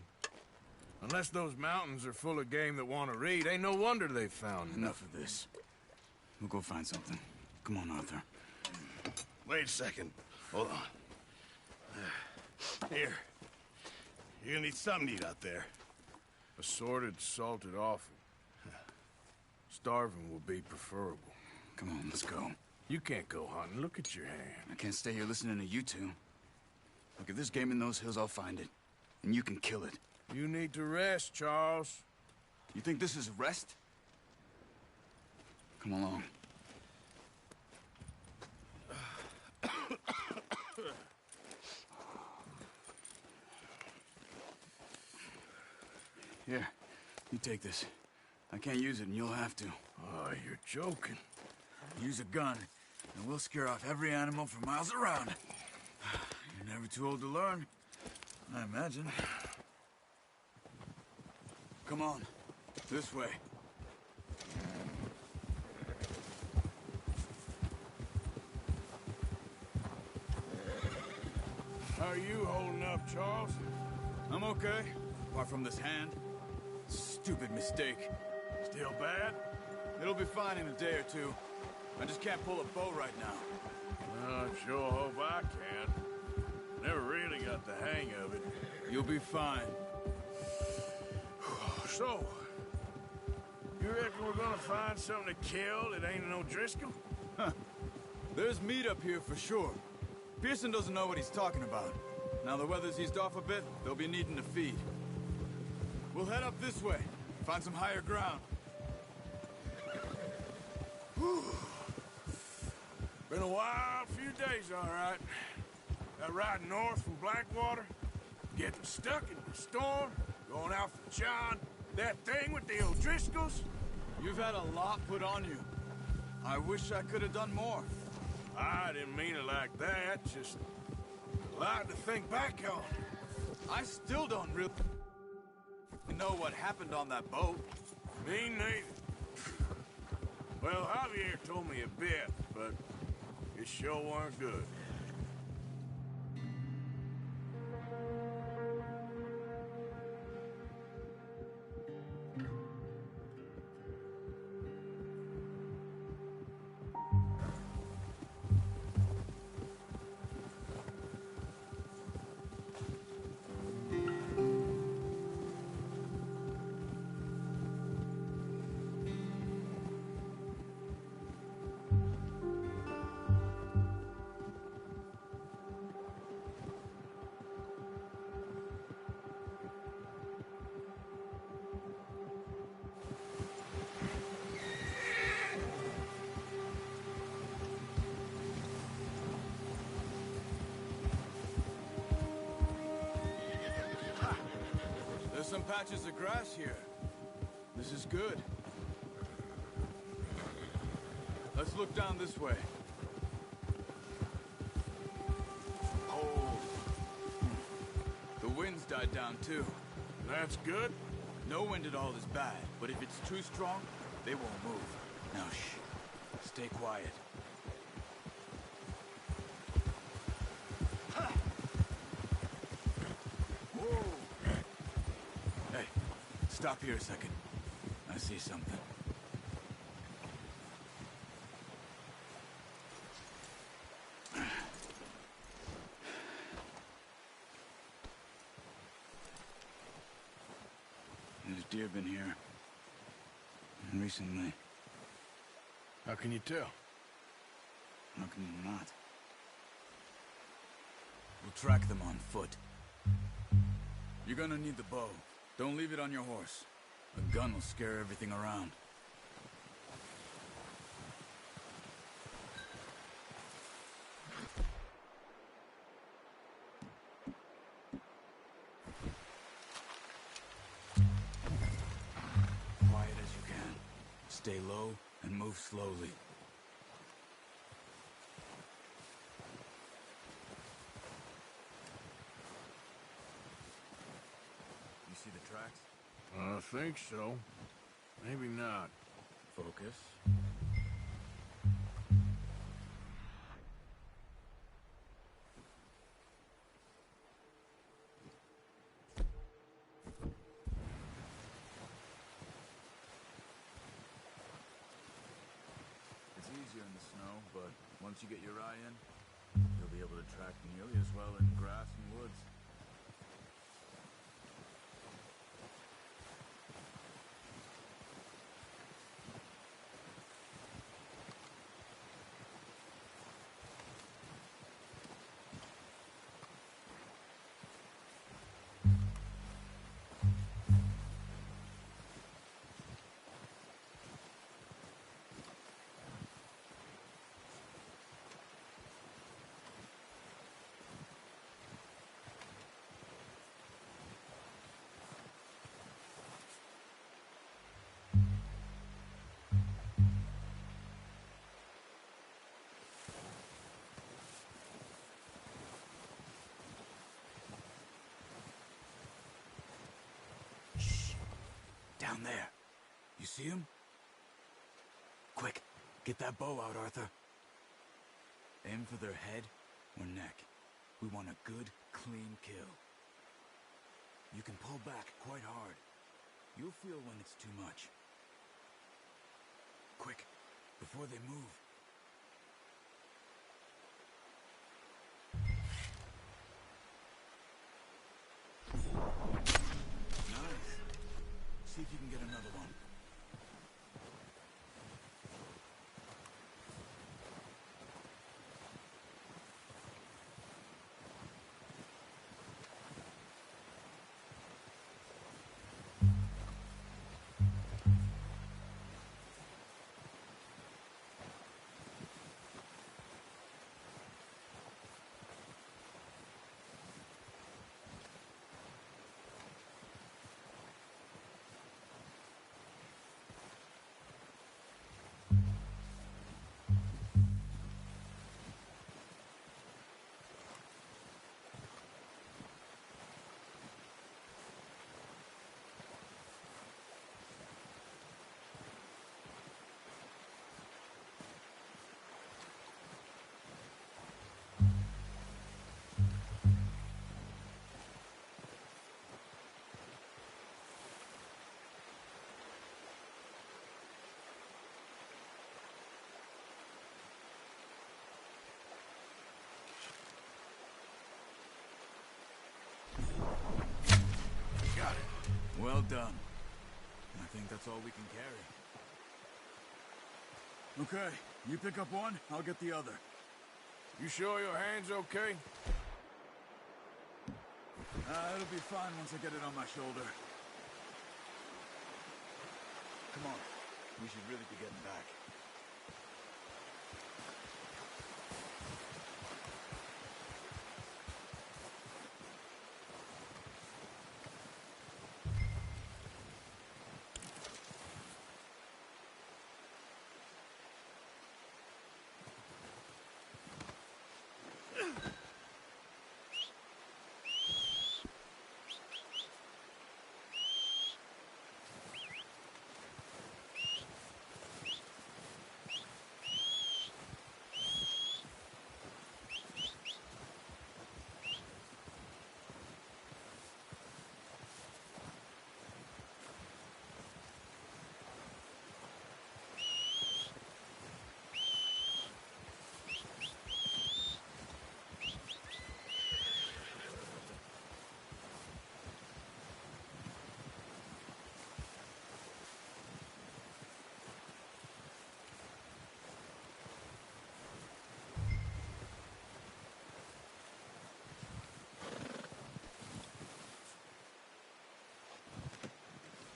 Unless those mountains are full of game that want to read, ain't no wonder they found Enough of this. We'll go find something. Come on, Arthur. Wait a second. Hold on. Here. You're gonna need something to eat out there. Assorted, salted offal. Starving will be preferable. Come on, let's go. You can't go hunting. Look at your hand. I can't stay here listening to you two. Look, if there's game in those hills, I'll find it. and you can kill it. You need to rest, Charles. You think this is rest? Come along. Here, you take this. I can't use it, and you'll have to. Oh, you're joking. Use a gun, and we'll scare off every animal for miles around. You're never too old to learn, I imagine. Come on, this way. How are you holding up, Charles? I'm okay, apart from this hand. Stupid mistake. Still bad? It'll be fine in a day or two. I just can't pull a bow right now. I sure hope I can. Never really got the hang of it. You'll be fine. So, you reckon we're gonna find something to kill that ain't an O'Driscoll? Huh. There's meat up here for sure. Pearson doesn't know what he's talking about. Now the weather's eased off a bit, they'll be needing to feed. We'll head up this way, find some higher ground. Whew. Been a wild few days, all right. That ride north from Blackwater, getting stuck in the storm, going out for John, that thing with the O'Driscolls. You've had a lot put on you. I wish I could have done more. I didn't mean it like that, just a lot to think back on. I still don't really know what happened on that boat. Me neither. Well, Javier told me a bit, but it sure weren't good. Some patches of grass here. This is good. Let's look down this way. Oh. The wind's died down too. That's good. No wind at all is bad, but if it's too strong, they won't move. Now shh. Stay quiet. Stop here a second. I see something. There's deer been here. Recently. How can you tell? How can you not? We'll track them on foot. You're gonna need the bow. Don't leave it on your horse. A gun will scare everything around. Quiet as you can. Stay low and move slowly. See the tracks? I think so. Maybe not. Focus. It's easier in the snow, but once you get your eye in, you'll be able to track nearly as well in grass and woods. Down there. You see him? Quick, get that bow out, Arthur. Aim for their head or neck. We want a good, clean kill. You can pull back quite hard. You'll feel when it's too much. Quick, before they move. Nice. See if you can get another one. Well done. I think that's all we can carry. Okay, you pick up one, I'll get the other. You sure your hand's okay? It'll be fine once I get it on my shoulder. Come on, we should really be getting back.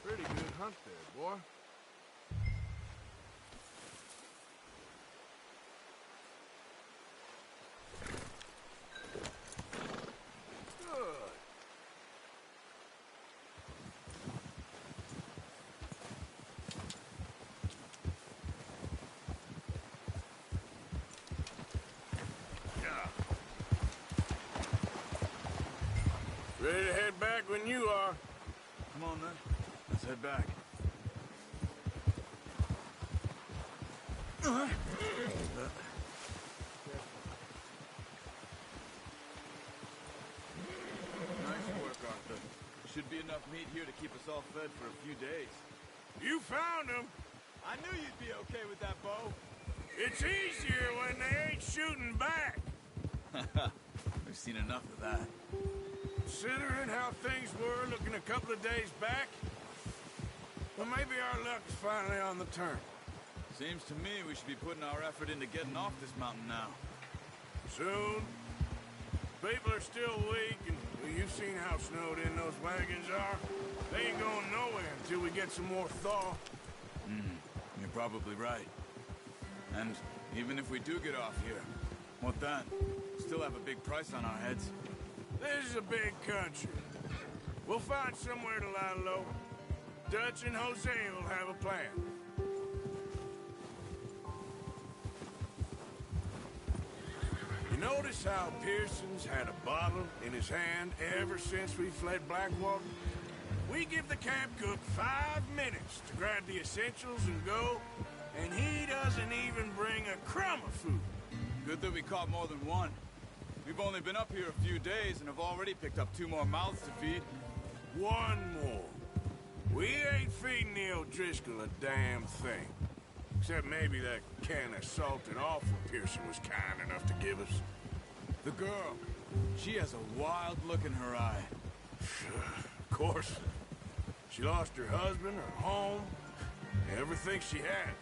Pretty good hunt there, boy. Good. Ready to head back when you are. Come on, then. Let's head back. Nice work, Arthur. Should be enough meat here to keep us all fed for a few days. You found him. I knew you'd be okay with that bow. It's easier when they ain't shooting back. We've seen enough of that. Considering how things were looking a couple of days back, well, maybe our luck's finally on the turn. Seems to me we should be putting our effort into getting off this mountain now. Soon. People are still weak, and well, you've seen how snowed in those wagons are. They ain't going nowhere until we get some more thaw. You're probably right. And even if we do get off here, what then? Still have a big price on our heads. This is a big country. We'll find somewhere to lie low. Dutch and Jose will have a plan. You notice how Pearson's had a bottle in his hand ever since we fled Blackwater? We give the camp cook 5 minutes to grab the essentials and go, and he doesn't even bring a crumb of food. Good that we caught more than one. We've only been up here a few days and have already picked up 2 more mouths to feed. 1 more. We ain't feeding the O'Driscoll a damn thing. Except maybe that can of salted offal Pearson was kind enough to give us. The girl. She has a wild look in her eye. Of course. She lost her husband, her home, everything she had.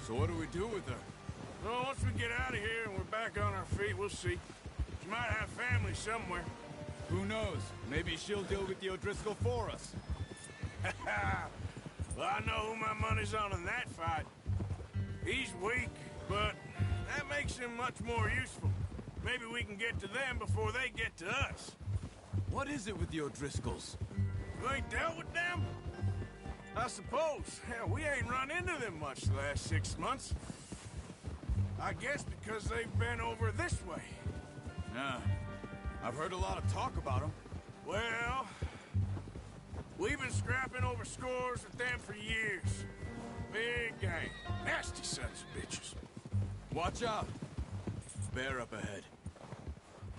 So what do we do with her? Well, once we get out of here and we're back on our feet, we'll see. She might have family somewhere. Who knows? Maybe she'll deal with the O'Driscoll for us. Well, I know who my money's on in that fight. He's weak, but that makes him much more useful. Maybe we can get to them before they get to us. What is it with the O'Driscolls? You ain't dealt with them? I suppose. Hell, we ain't run into them much the last 6 months. I guess because they've been over this way. Yeah. I've heard a lot of talk about them. Well, we've been scrapping over scores with them for years. Big gang. Nasty sons of bitches. Watch out. Bear up ahead.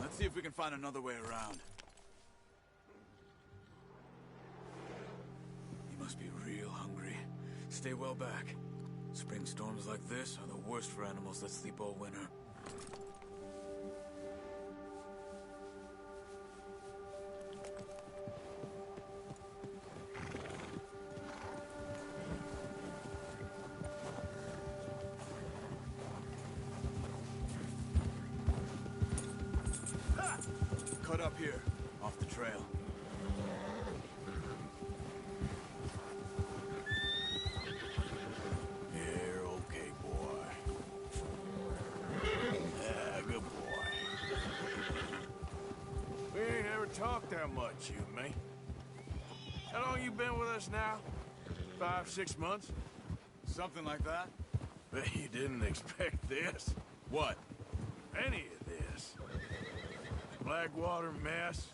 Let's see if we can find another way around. You must be real hungry. Stay well back. Spring storms like this are the worst for animals that sleep all winter. Cut up here, off the trail. Here, okay, boy. Yeah, good boy. We ain't ever talked that much, you and me. How long you been with us now? 5, 6 months? Something like that. Bet you didn't expect this. What? Any of this. Blackwater mess.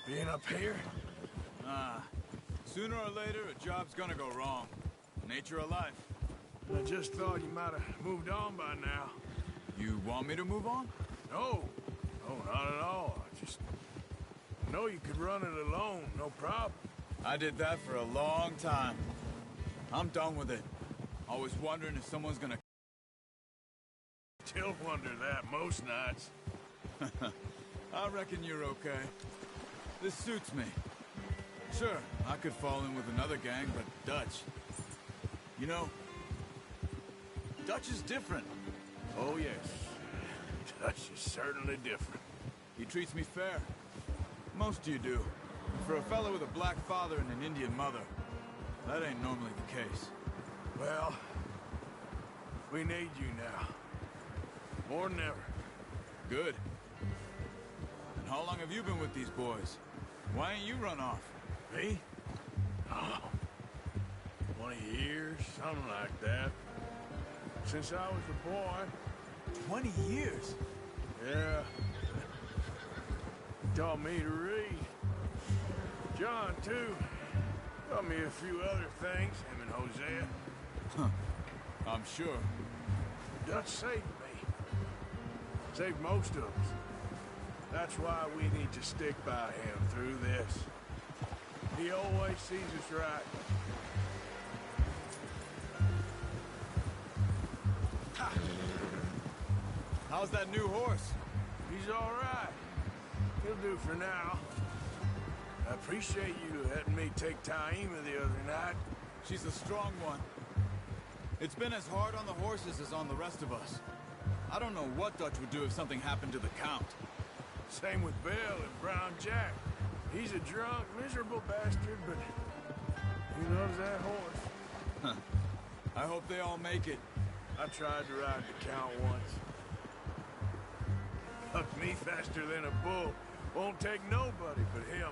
Being up here? Sooner or later, a job's gonna go wrong. Nature of life. I just thought you might have moved on by now. You want me to move on? No. No, not at all. I just know you could run it alone, no problem. I did that for a long time. I'm done with it. Always wondering if someone's gonna... Still wonder that most nights. I reckon you're okay. This suits me. Sure, I could fall in with another gang, but Dutch... You know, Dutch is different. Oh, yes. Dutch is certainly different. He treats me fair. Most of you do. For a fellow with a black father and an Indian mother, that ain't normally the case. Well, we need you now. More than ever. Good. And how long have you been with these boys? Why ain't you run off? Me? Oh, 20 years, something like that. Since I was a boy. 20 years? Yeah. He taught me to read. John, too. Taught me a few other things, him and Hosea. Huh. I'm sure. Dutch saved me. Saved most of us. That's why we need to stick by him through this. He always sees us right. Ha. How's that new horse? He's all right. He'll do for now. I appreciate you letting me take Taima the other night. She's a strong one. It's been as hard on the horses as on the rest of us. I don't know what Dutch would do if something happened to the Count. Same with Bill and Brown Jack. He's a drunk, miserable bastard, but he loves that horse. Huh. I hope they all make it. I tried to ride the Count once. Hucked me faster than a bull. Won't take nobody but him.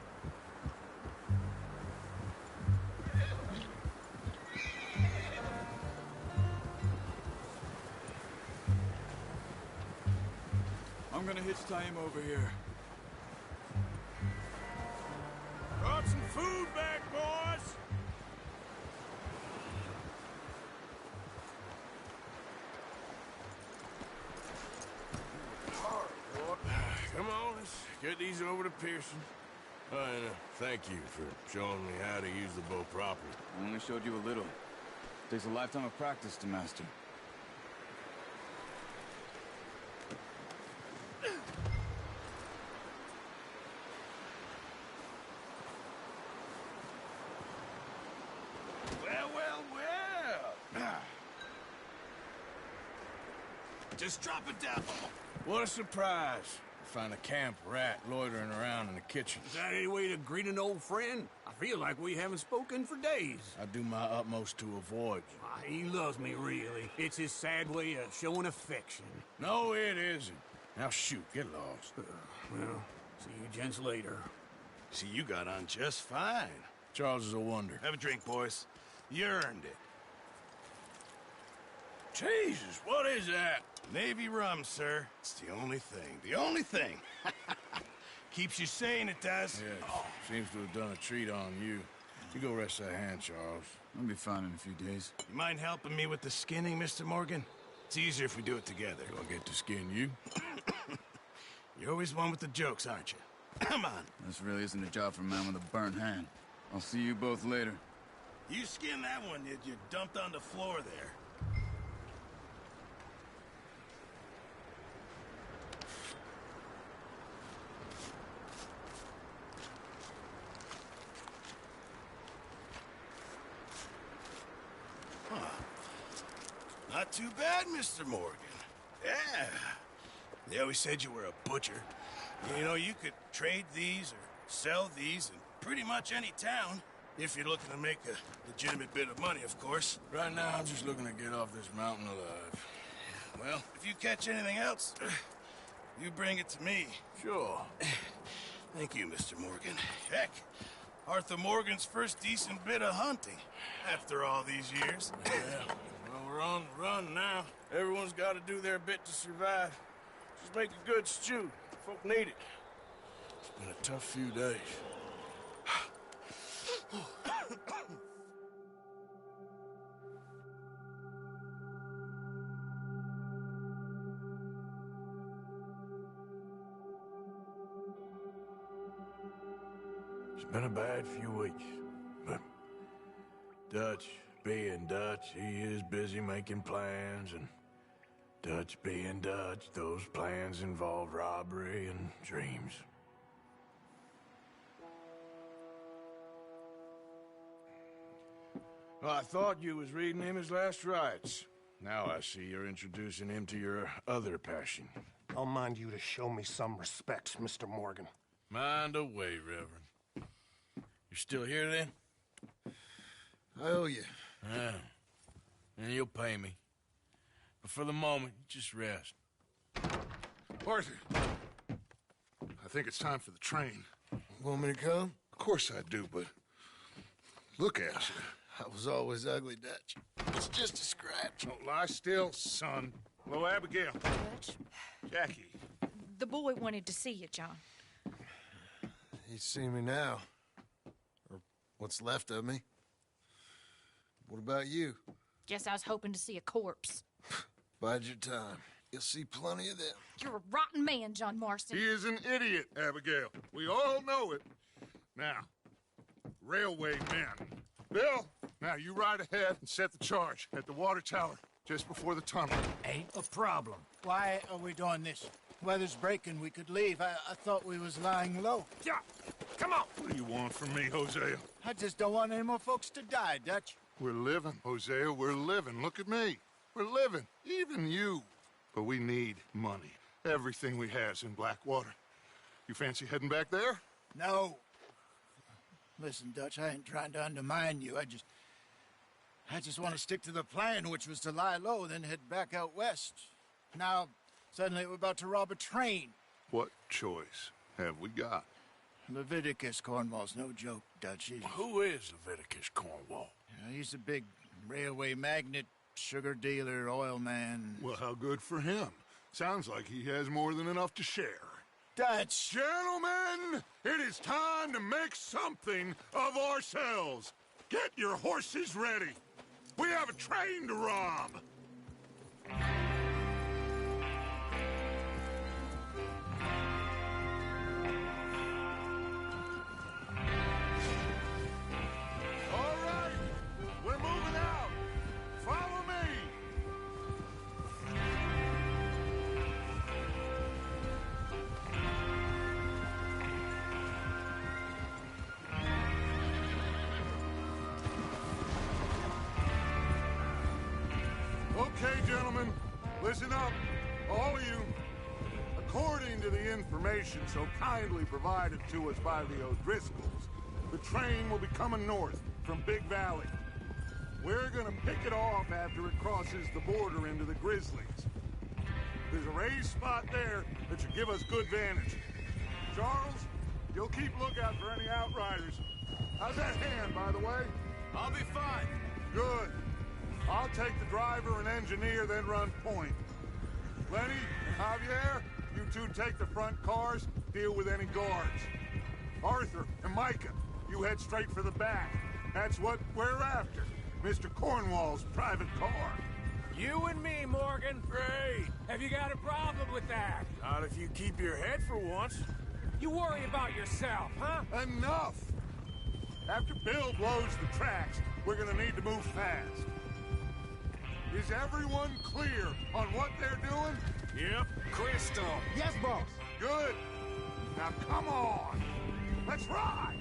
I'm gonna hitch Taima over here. Brought some food back, boys! Come on, let's get these over to Pearson. And thank you for showing me how to use the bow properly. I only showed you a little. Takes a lifetime of practice to master. Well. Just drop it down. What a surprise. Find a camp rat loitering around in the kitchen. Is that any way to greet an old friend? I feel like we haven't spoken for days. I do my utmost to avoid you. He loves me, really. It's his sad way of showing affection. No, it isn't. Now shoot, get lost. Well, see you gents later. See, you got on just fine. Charles is a wonder. Have a drink, boys. You earned it. Jesus, what is that? Navy rum, sir. It's the only thing. The only thing. Keeps you sane, it does. Yes, seems to have done a treat on you. You go rest that hand, Charles. I'll be fine in a few days. You mind helping me with the skinning, Mr. Morgan? It's easier if we do it together. Do I get to skin you? You're always one with the jokes, aren't you? Come on. This really isn't a job for a man with a burnt hand. I'll see you both later. You skin that one that you dumped on the floor there. Not too bad, Mr. Morgan. Yeah. They always said you were a butcher. You know, you could trade these or sell these in pretty much any town, if you're looking to make a legitimate bit of money, of course. Right now, I'm just looking to get off this mountain alive. Well, if you catch anything else, you bring it to me. Sure. Thank you, Mr. Morgan. Heck, Arthur Morgan's first decent bit of hunting after all these years. Yeah. Well, we're on the run now. Everyone's got to do their bit to survive. Just make a good stew. Folk need it. It's been a tough few days. It's been a bad few weeks, but Dutch being Dutch, he is busy making plans, and Dutch being Dutch, those plans involve robbery and dreams. Well, I thought you was reading him his last rites. Now I see you're introducing him to your other passion. I'll mind you to show me some respect, Mr. Morgan. Mind away, Reverend. You still here, then? I owe you. Yeah. And you'll pay me. But for the moment, just rest. Arthur, I think it's time for the train. Want me to come? Of course I do, but look at you. I was always ugly, Dutch. It's just a scratch. Don't lie still, son. Hello, Abigail. Dutch, Jackie. the boy wanted to see you, John. He's seen me now. Or what's left of me. What about you? Guess I was hoping to see a corpse. Bide your time. You'll see plenty of them. You're a rotten man, John Marston. He is an idiot, Abigail. We all know it. Now, railway men. Bill, now you ride ahead and set the charge at the water tower just before the tunnel. Ain't a problem. Why are we doing this? Weather's breaking. We could leave. I thought we was lying low. Yeah, come on. What do you want from me, Hosea? I just don't want any more folks to die, Dutch. We're living, Hosea. We're living. Look at me. We're living. Even you. But we need money. Everything we has in Blackwater. You fancy heading back there? No. Listen, Dutch, I ain't trying to undermine you. I just want to stick to the plan, which was to lie low, then head back out west. Now, suddenly we're about to rob a train. What choice have we got? Leviticus Cornwall's no joke, Dutch. Who is Leviticus Cornwall? He's a big railway magnate, sugar dealer, oil man. Well, how good for him. Sounds like he has more than enough to share. Dutch! Gentlemen, it is time to make something of ourselves. Get your horses ready. We have a train to rob. All right, we're moving out. Follow me. Okay, gentlemen, listen up, all of you. According to the information so kindly provided to us by the O'Driscolls, the train will be coming north from Big Valley. We're gonna pick it off after it crosses the border into the Grizzlies. There's a raised spot there that should give us good vantage. Charles, you'll keep lookout for any outriders. How's that hand, by the way? I'll be fine. Good. I'll take the driver and engineer, then run point. Lenny and Javier, you two take the front cars, deal with any guards. Arthur and Micah, you head straight for the back. That's what we're after. Mr. Cornwall's private car. You and me, Morgan. Great. Have you got a problem with that? Not if you keep your head for once. You worry about yourself, huh? Enough! After Bill blows the tracks, we're gonna need to move fast. Is everyone clear on what they're doing? Yep. Crystal. Yes, boss. Good. Now come on. Let's ride.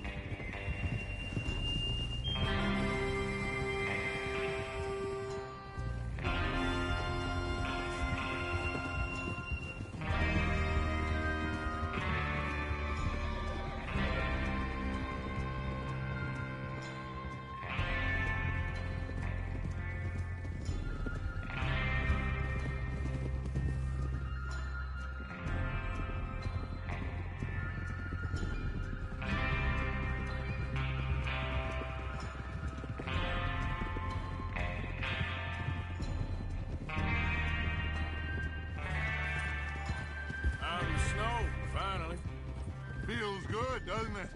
Feels good, doesn't it?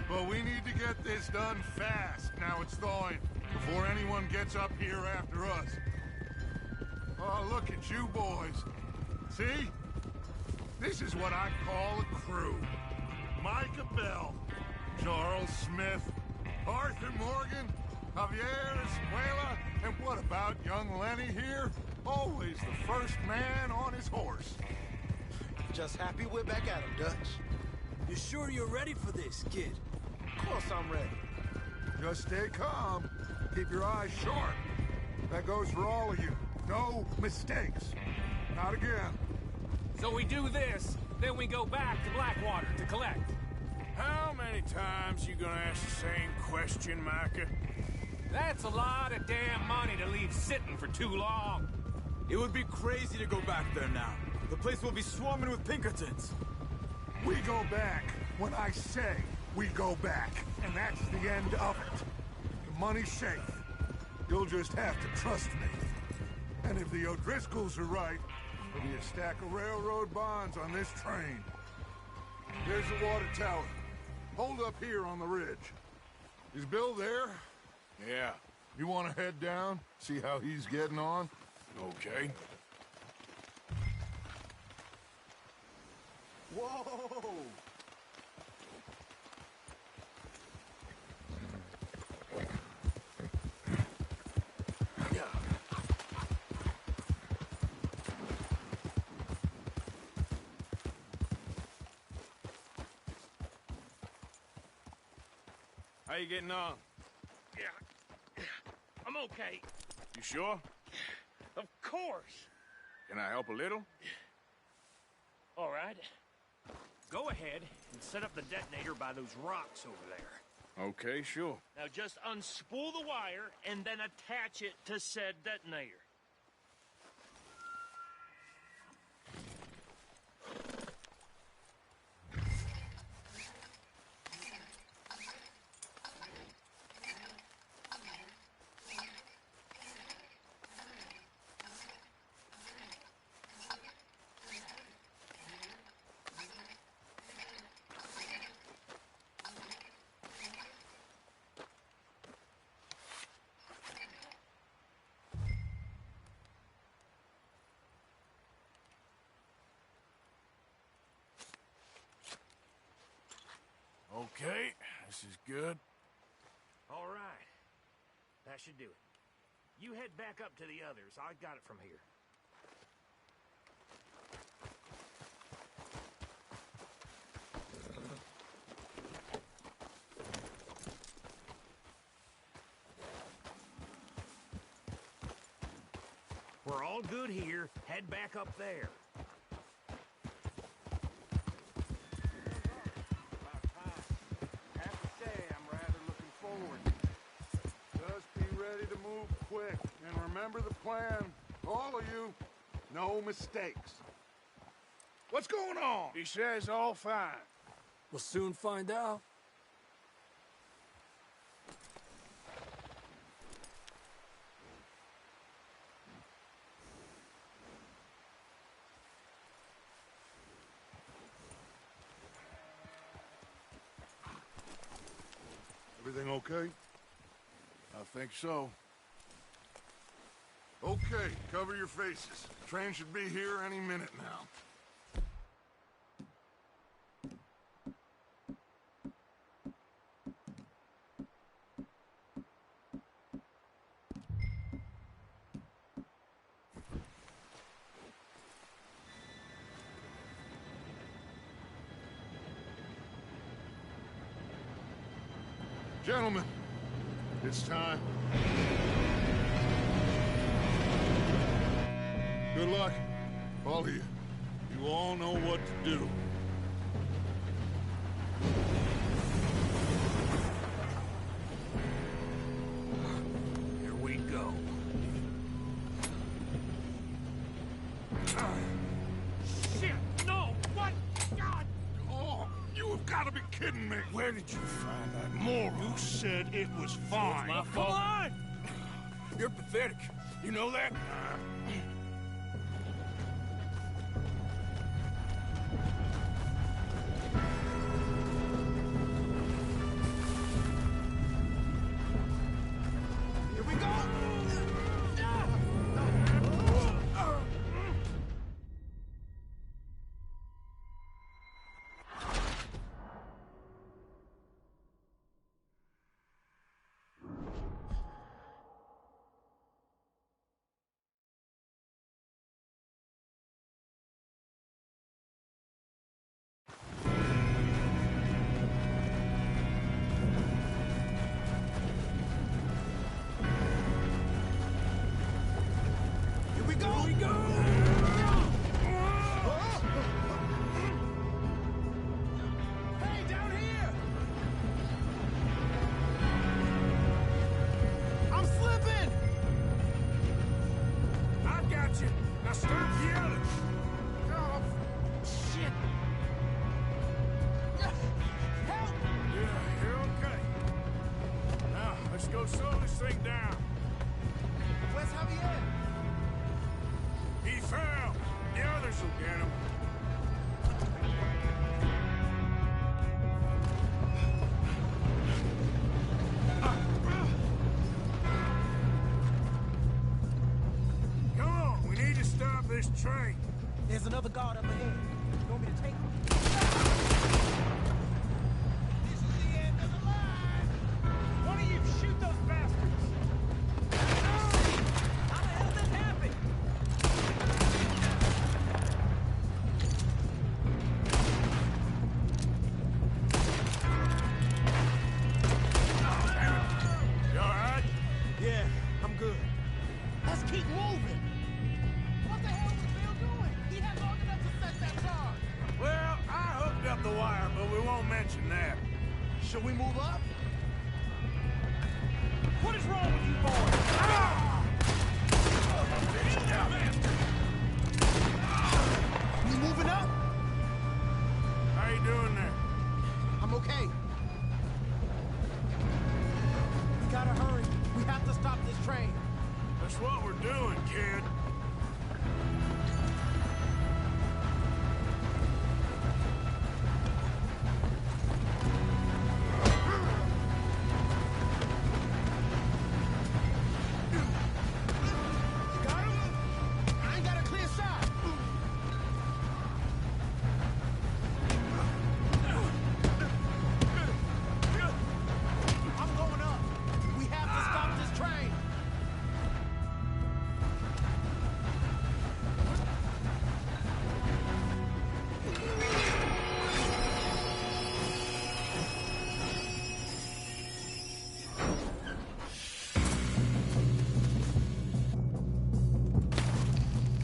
But we need to get this done fast, now it's thawing, before anyone gets up here after us. Oh, look at you boys. See? This is what I call a crew. Micah Bell, Charles Smith, Arthur Morgan, Javier Escuela, and what about young Lenny here? Always the first man on his horse. Just happy we're back at him, Dutch. You sure you're ready for this, kid? Of course I'm ready. Just stay calm. Keep your eyes sharp. That goes for all of you. No mistakes. Not again. So we do this, then we go back to Blackwater to collect. How many times you gonna ask the same question, Micah? That's a lot of damn money to leave sitting for too long. It would be crazy to go back there now. The place will be swarming with Pinkertons. We go back when I say we go back. And that's the end of it. The money's safe. You'll just have to trust me. And if the O'Driscolls are right, there'll be a stack of railroad bonds on this train. There's the water tower. Hold up here on the ridge. Is Bill there? Yeah. You want to head down? See how he's getting on? Okay. Whoa! How you getting on? Yeah. I'm okay. You sure? Of course. Can I help a little? All right. Go ahead and set up the detonator by those rocks over there. Okay, sure. Now just unspool the wire and then attach it to said detonator. Okay, this is good. All right. That should do it. You head back up to the others. I got it from here. We're all good here. Head back up there. Have to say, I'm rather looking forward. Just be ready to move quick. And remember the plan. All of you, no mistakes. What's going on? He says all fine. We'll soon find out. Everything okay? I think so. Okay, cover your faces. Train should be here any minute now. Gentlemen, it's time. Good luck, all of you. You all know what to do. Here we go. Shit! No! What? God! Oh, you have got to be kidding me. Where did you find that moron? You said it was fine. My fault. Come on! You're pathetic. You know that? Here we go! Here we go! Here we go! Hey, down here! I'm slipping! I got you. Now stop yelling. Oh, shit! Help! Yeah, you're okay. Now, let's go slow this thing down. Where's Javier? He fell. The others will get him. Come on, we need to stop this train. There's another guard up ahead. You want me to take him? This is the end of the line! One of you shoot those bastards! How the hell did that happen? You all right? Yeah, I'm good. Let's keep moving. What the hell was Bill doing? He had long enough to set that charge. Well, I hooked up the wire, but we won't mention that. Should we move up? What is wrong with you boys? We moving up? How you doing there? I'm okay. We gotta hurry. We have to stop this train. That's what we're doing, kid.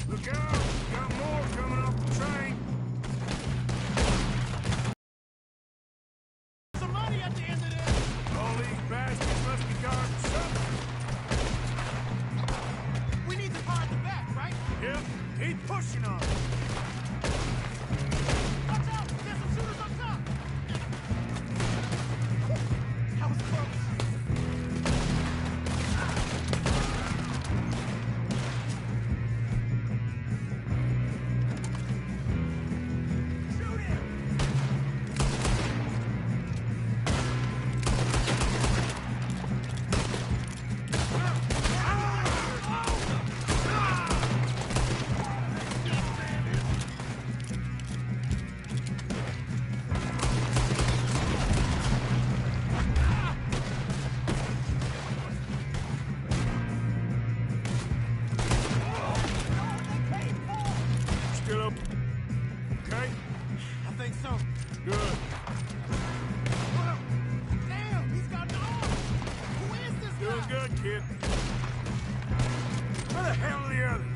Look out! Got more coming off the train! Some money at the end of this! All these bastards must be guarding something. We need to guard the back, right? Yep, keep pushing on. Watch out! There's some shooters up top! That was close. Still up? Okay? I think so. Good. Whoa. Damn, he's got an arm! Who is this Doing guy? good, kid. Where the hell are the others?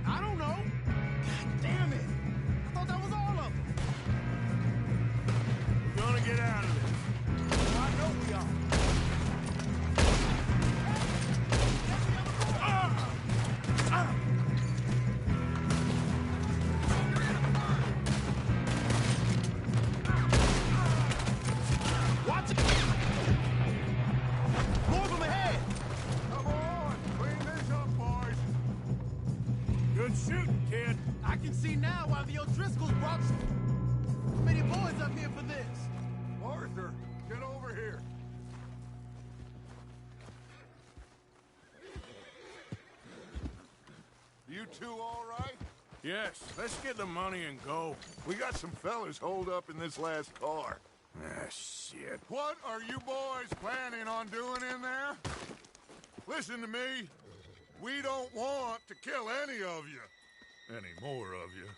I don't know. God damn it! I thought that was all of them. We're gonna get out of this. I know we are. Watch it! More of them ahead! Come on, clean this up, boys. Good shooting, kid. I can see now why the O'Driscolls brought so many boys up here for this. Arthur, get over here. You two all right? Yes, let's get the money and go. We got some fellas holed up in this last car. Ah, shit. What are you boys planning on doing in there? Listen to me. We don't want to kill any of you. Any more of you.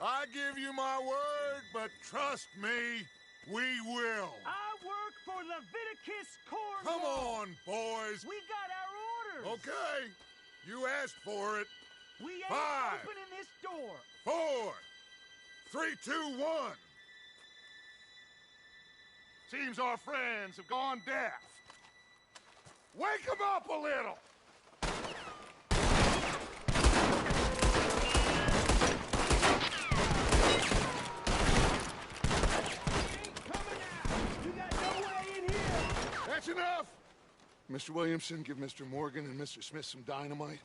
I give you my word, but trust me, we will. I work for Leviticus Corps. Come on, boys. We got our orders. Okay. You asked for it. We ain't 5, opening this door. 4, 3, 2, 1. Seems our friends have gone deaf. Wake them up a little. That's enough! Mr. Williamson, give Mr. Morgan and Mr. Smith some dynamite.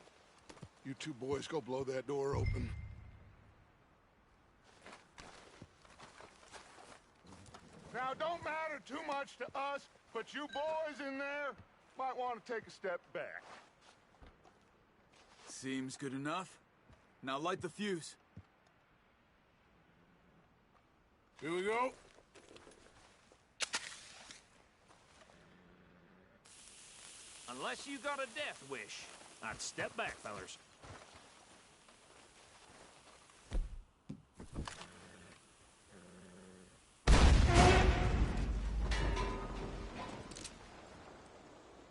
You two boys go blow that door open. Now, don't matter too much to us, but you boys in there might want to take a step back. Seems good enough. Now light the fuse. Here we go. Unless you got a death wish, I'd step back, fellers.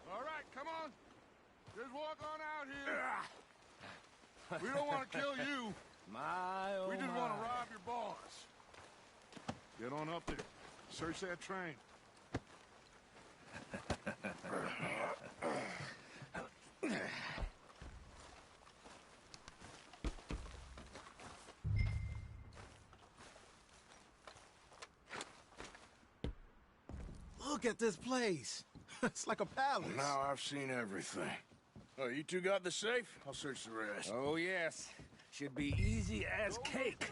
All right, come on. Just walk on out here. We don't want to kill you. We just want to rob your boss. Get on up there. Search that train. Look at this place. It's like a palace. Now I've seen everything. Oh, you two got the safe? I'll search the rest. Oh, yes. Should be easy as cake.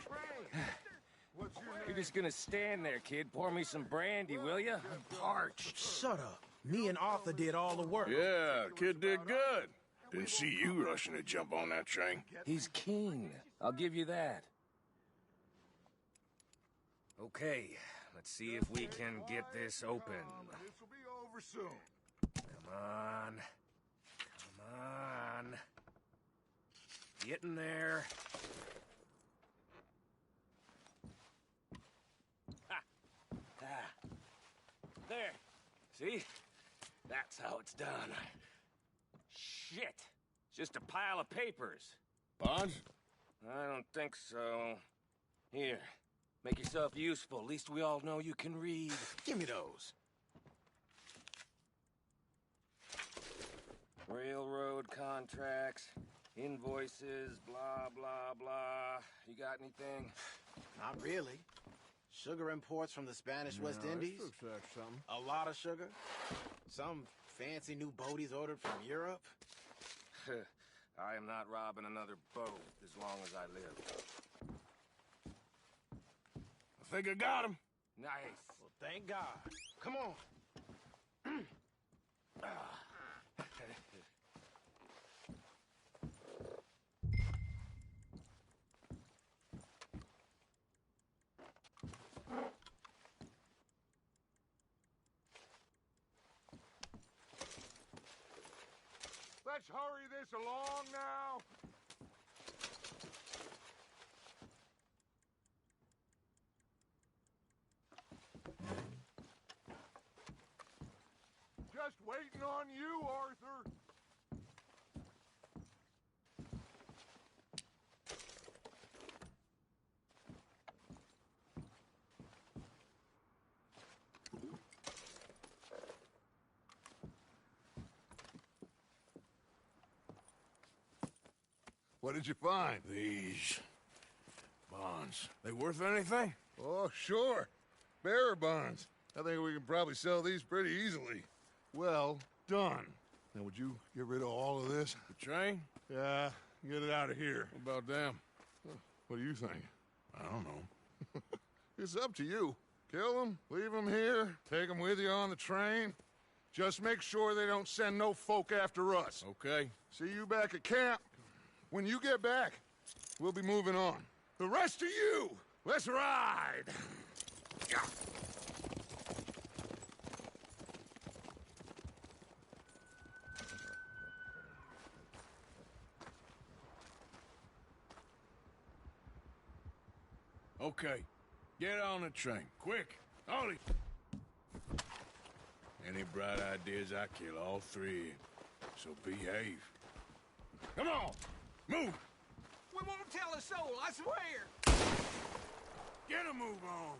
You're just gonna stand there, kid. Pour me some brandy, will ya? I'm parched. Shut up. Me and Arthur did all the work. Yeah, kid did good. Didn't see you rushing to jump on that train. He's keen. I'll give you that. Okay, let's see if we can get this open. This will be over soon. Come on. Come on. Get in there. Ha! Ah. There. See? That's how it's done. Shit. It's just a pile of papers. Bonds? I don't think so. Here, make yourself useful. At least we all know you can read. Give me those. Railroad contracts, invoices, blah, blah, blah. You got anything? Not really. Sugar imports from the Spanish West Indies. This looks like something. A lot of sugar. Some fancy new boat he's ordered from Europe. I am not robbing another boat as long as I live. I think I got him. Nice. Well, thank God. Come on. Let's hurry this along now. Just waiting on you, Arthur. What did you find? These bonds. They worth anything? Oh, sure. Bearer bonds. I think we can probably sell these pretty easily. Well done. Now, would you get rid of all of this? The train? Yeah, get it out of here. What about them? What do you think? I don't know. It's up to you. Kill them, leave them here, take them with you on the train. Just make sure they don't send no folk after us. Okay. See you back at camp. When you get back, we'll be moving on. The rest of you, let's ride! Okay. Get on the train. Quick. Ollie! Any bright ideas, I kill all three. So behave. Come on! Move! We won't tell a soul, I swear! Get a move on.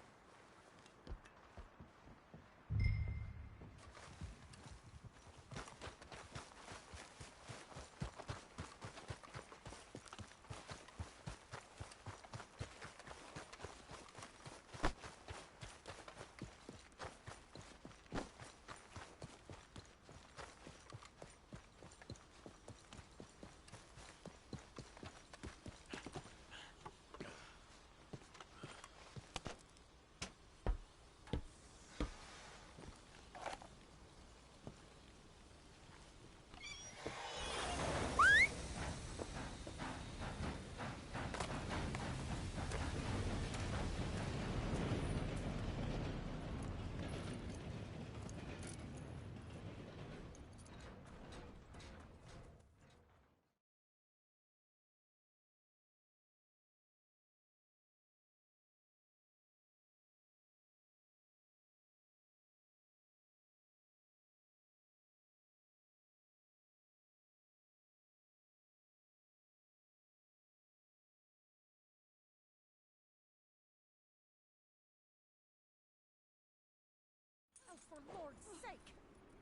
Oh, for Lord's sake,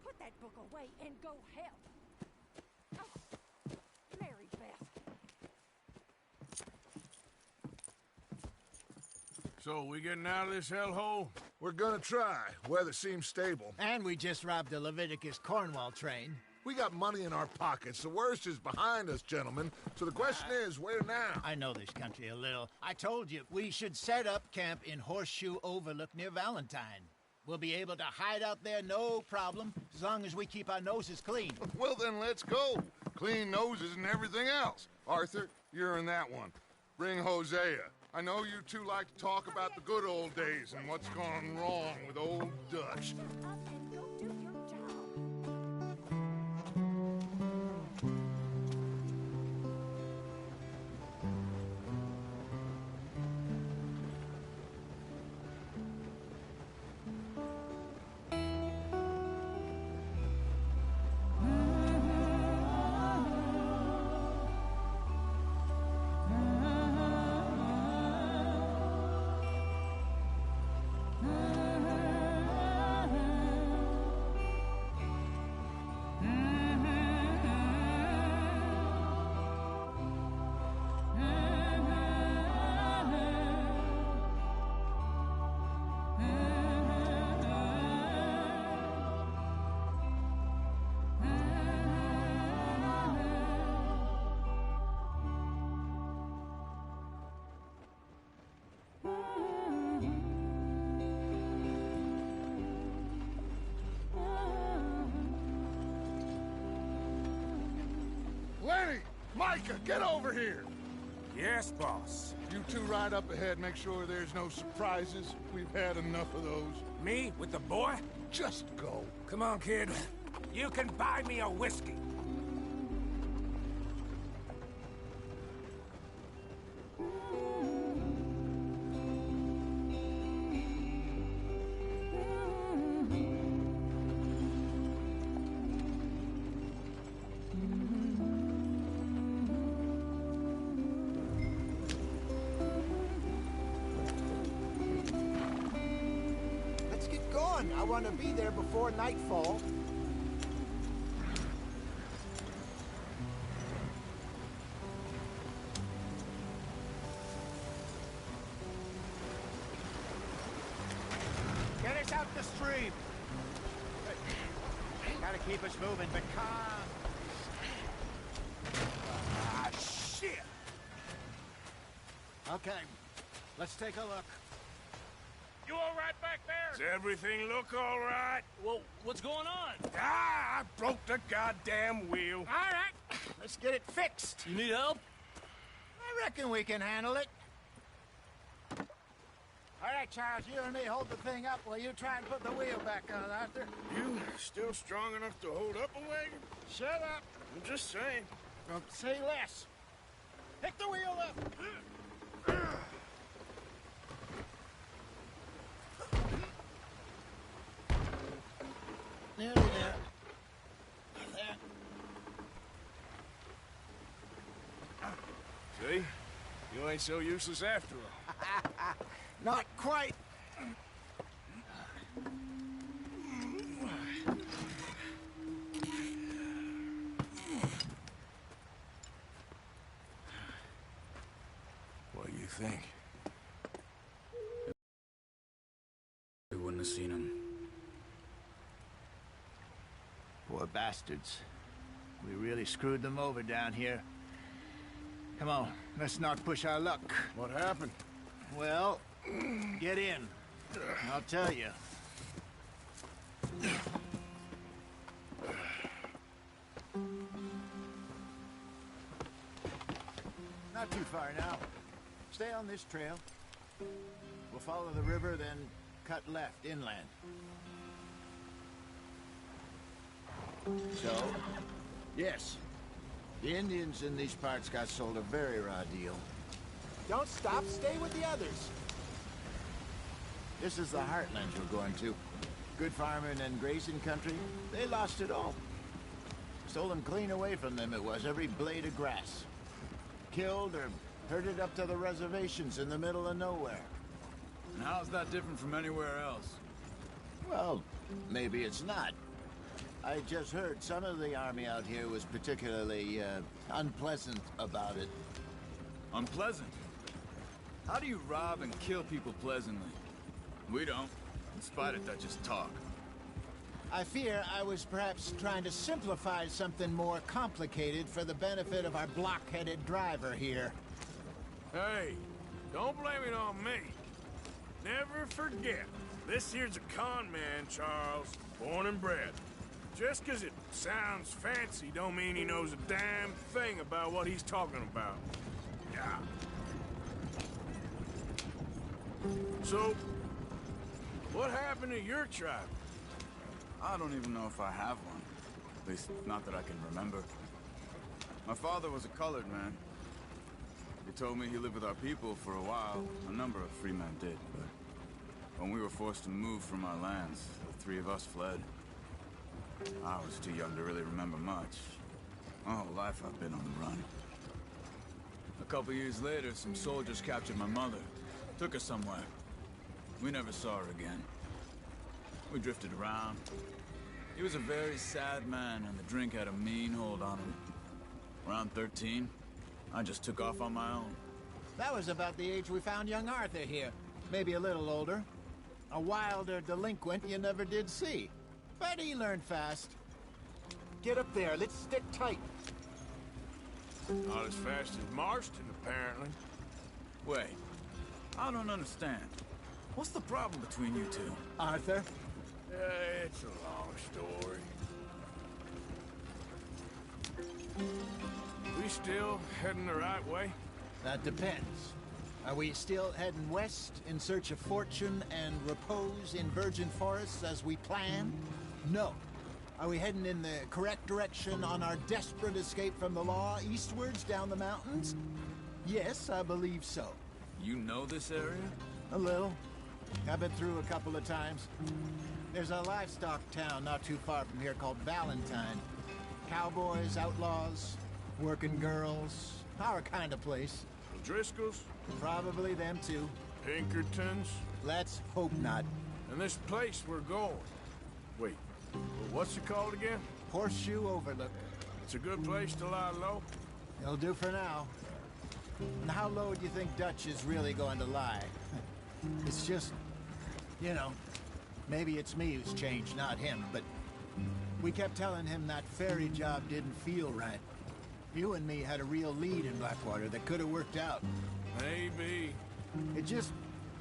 put that book away and go help. Oh, Mary Beth. So, we getting out of this hellhole? We're gonna try. Weather seems stable. And we just robbed a Leviticus Cornwall train. We got money in our pockets. The worst is behind us, gentlemen. So the question is, where now? I know this country a little. I told you, we should set up camp in Horseshoe Overlook near Valentine. We'll be able to hide out there, no problem, as long as we keep our noses clean. Well, then let's go. Clean noses and everything else. Arthur, you're in that one. Bring Hosea. I know you two like to talk about the good old days and what's gone wrong with old Dutch. Micah, get over here! Yes, boss. You two ride up ahead, make sure there's no surprises. We've had enough of those. Me with the boy? Just go. Come on, kid. You can buy me a whiskey. Let's get going. I want to be there before nightfall. Get us out the stream. Gotta keep us moving, but calm. Ah, shit! Okay, let's take a look. You all right back there? Does everything look all right? Well, what's going on? Ah, I broke the goddamn wheel. All right, let's get it fixed. You need help? I reckon we can handle it. All right, Charles, you and me hold the thing up while you try and put the wheel back on, Arthur. You still strong enough to hold up a wagon? Shut up. I'm just saying. Don't say less. Pick the wheel up. Nearly there. There. See? You ain't so useless after all. Not quite. What do you think? We wouldn't have seen him. Poor bastards. We really screwed them over down here. Come on, let's not push our luck. What happened? Well, get in. I'll tell you. Not too far now. Stay on this trail. We'll follow the river, then cut left inland. So, yes, the Indians in these parts got sold a very raw deal. Don't stop, stay with the others. This is the heartland we're going to. Good farming and grazing country, they lost it all. Stolen clean away from them it was, every blade of grass. Killed or herded up to the reservations in the middle of nowhere. And how's that different from anywhere else? Well, maybe it's not. I just heard some of the army out here was particularly, unpleasant about it. Unpleasant? How do you rob and kill people pleasantly? We don't. In spite of that, just talk. I fear I was perhaps trying to simplify something more complicated for the benefit of our block-headed driver here. Hey, don't blame it on me. Never forget, this here's a con man, Charles, born and bred. Just 'cause it sounds fancy don't mean he knows a damn thing about what he's talking about. Yeah. So, what happened to your tribe? I don't even know if I have one. At least, not that I can remember. My father was a colored man. He told me he lived with our people for a while. A number of free men did, but when we were forced to move from our lands, the three of us fled. I was too young to really remember much. My whole life I've been on the run. A couple years later, some soldiers captured my mother. Took her somewhere. We never saw her again. We drifted around. He was a very sad man, and the drink had a mean hold on him. Around 13, I just took off on my own. That was about the age we found young Arthur here. Maybe a little older. A wilder delinquent you never did see. But he learned fast. Get up there, let's stick tight. Not as fast as Marston, apparently. Wait, I don't understand. What's the problem between you two? Arthur? It's a long story. We still heading the right way? That depends. Are we still heading west in search of fortune and repose in virgin forests as we planned? No. Are we heading in the correct direction on our desperate escape from the law eastwards down the mountains? Yes, I believe so. You know this area? A little. I've been through a couple of times. There's a livestock town not too far from here called Valentine. Cowboys, outlaws, working girls, our kind of place. The Driscolls? Probably them too. Pinkertons? Let's hope not. And this place we're going. Wait, what's it called again? Horseshoe Overlook. It's a good place to lie low? It'll do for now. And how low do you think Dutch is really going to lie? It's just, you know, maybe it's me who's changed, not him, but we kept telling him that ferry job didn't feel right. You and me had a real lead in Blackwater that could have worked out. Maybe. It just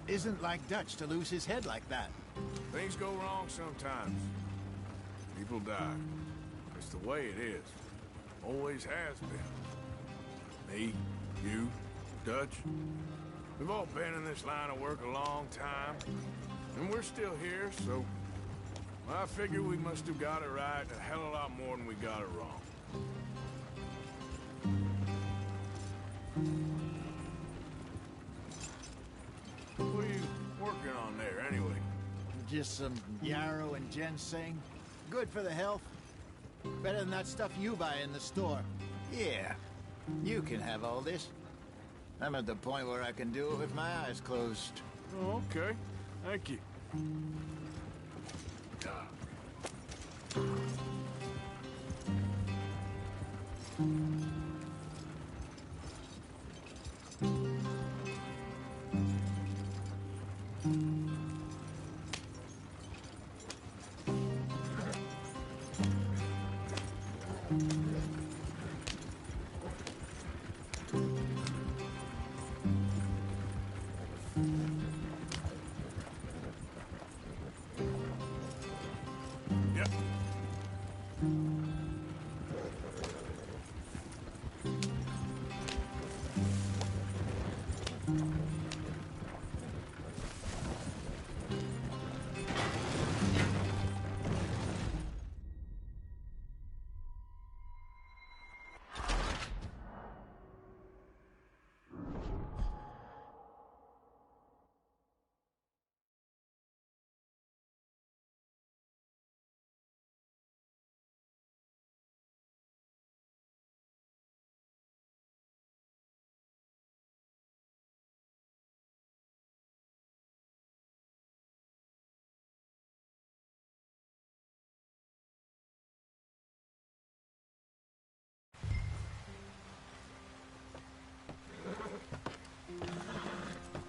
isn't like Dutch to lose his head like that. Things go wrong sometimes. People die. It's the way it is. Always has been. Me, you, Dutch. We've all been in this line of work a long time. And we're still here, so... I figure we must have got it right a hell of a lot more than we got it wrong. What are you working on there, anyway? Just some yarrow and ginseng. Good for the health. Better than that stuff you buy in the store. Yeah, you can have all this. I'm at the point where I can do it with my eyes closed. Oh, okay. Thank you.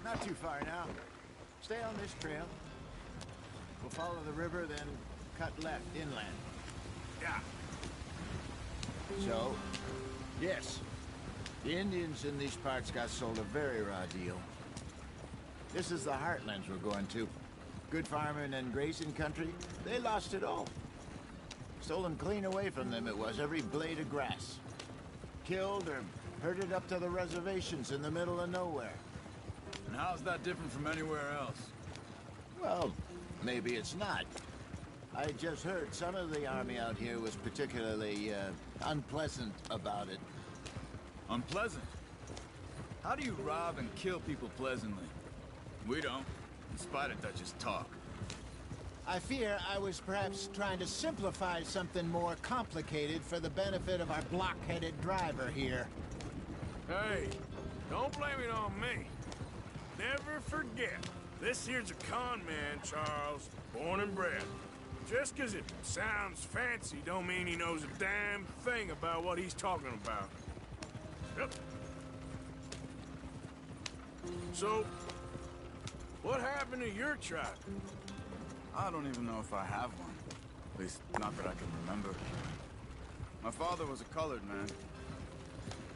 Not too far now. Stay on this trail. We'll follow the river, then cut left inland. Yeah. So, yes, the Indians in these parts got sold a very raw deal. This is the heartlands we're going to. Good farming and grazing country, they lost it all. Stolen clean away from them it was, every blade of grass. Killed or herded up to the reservations in the middle of nowhere. And how's that different from anywhere else? Well, maybe it's not. I just heard some of the army out here was particularly, unpleasant about it. Unpleasant? How do you rob and kill people pleasantly? We don't, in spite of Dutch's talk. I fear I was perhaps trying to simplify something more complicated for the benefit of our block-headed driver here. Hey, don't blame it on me. Never forget, this here's a con man, Charles, born and bred. Just 'cause it sounds fancy don't mean he knows a damn thing about what he's talking about. Yep. So, what happened to your tribe? I don't even know if I have one. At least, not that I can remember. My father was a colored man.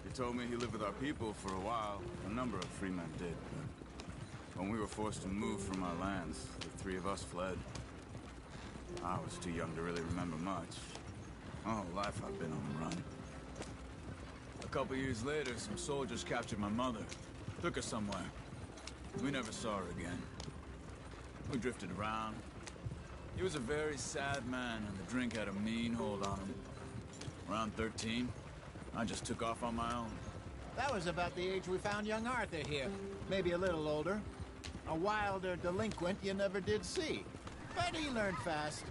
He told me he lived with our people for a while. A number of free men did, but when we were forced to move from our lands, the three of us fled. I was too young to really remember much. My whole life I've been on the run. couple years later, some soldiers captured my mother. Took her somewhere. We never saw her again. We drifted around. He was a very sad man, and the drink had a mean hold on him. Around 13, I just took off on my own. That was about the age we found young Arthur here. Maybe a little older. A wilder delinquent you never did see. But he learned fast.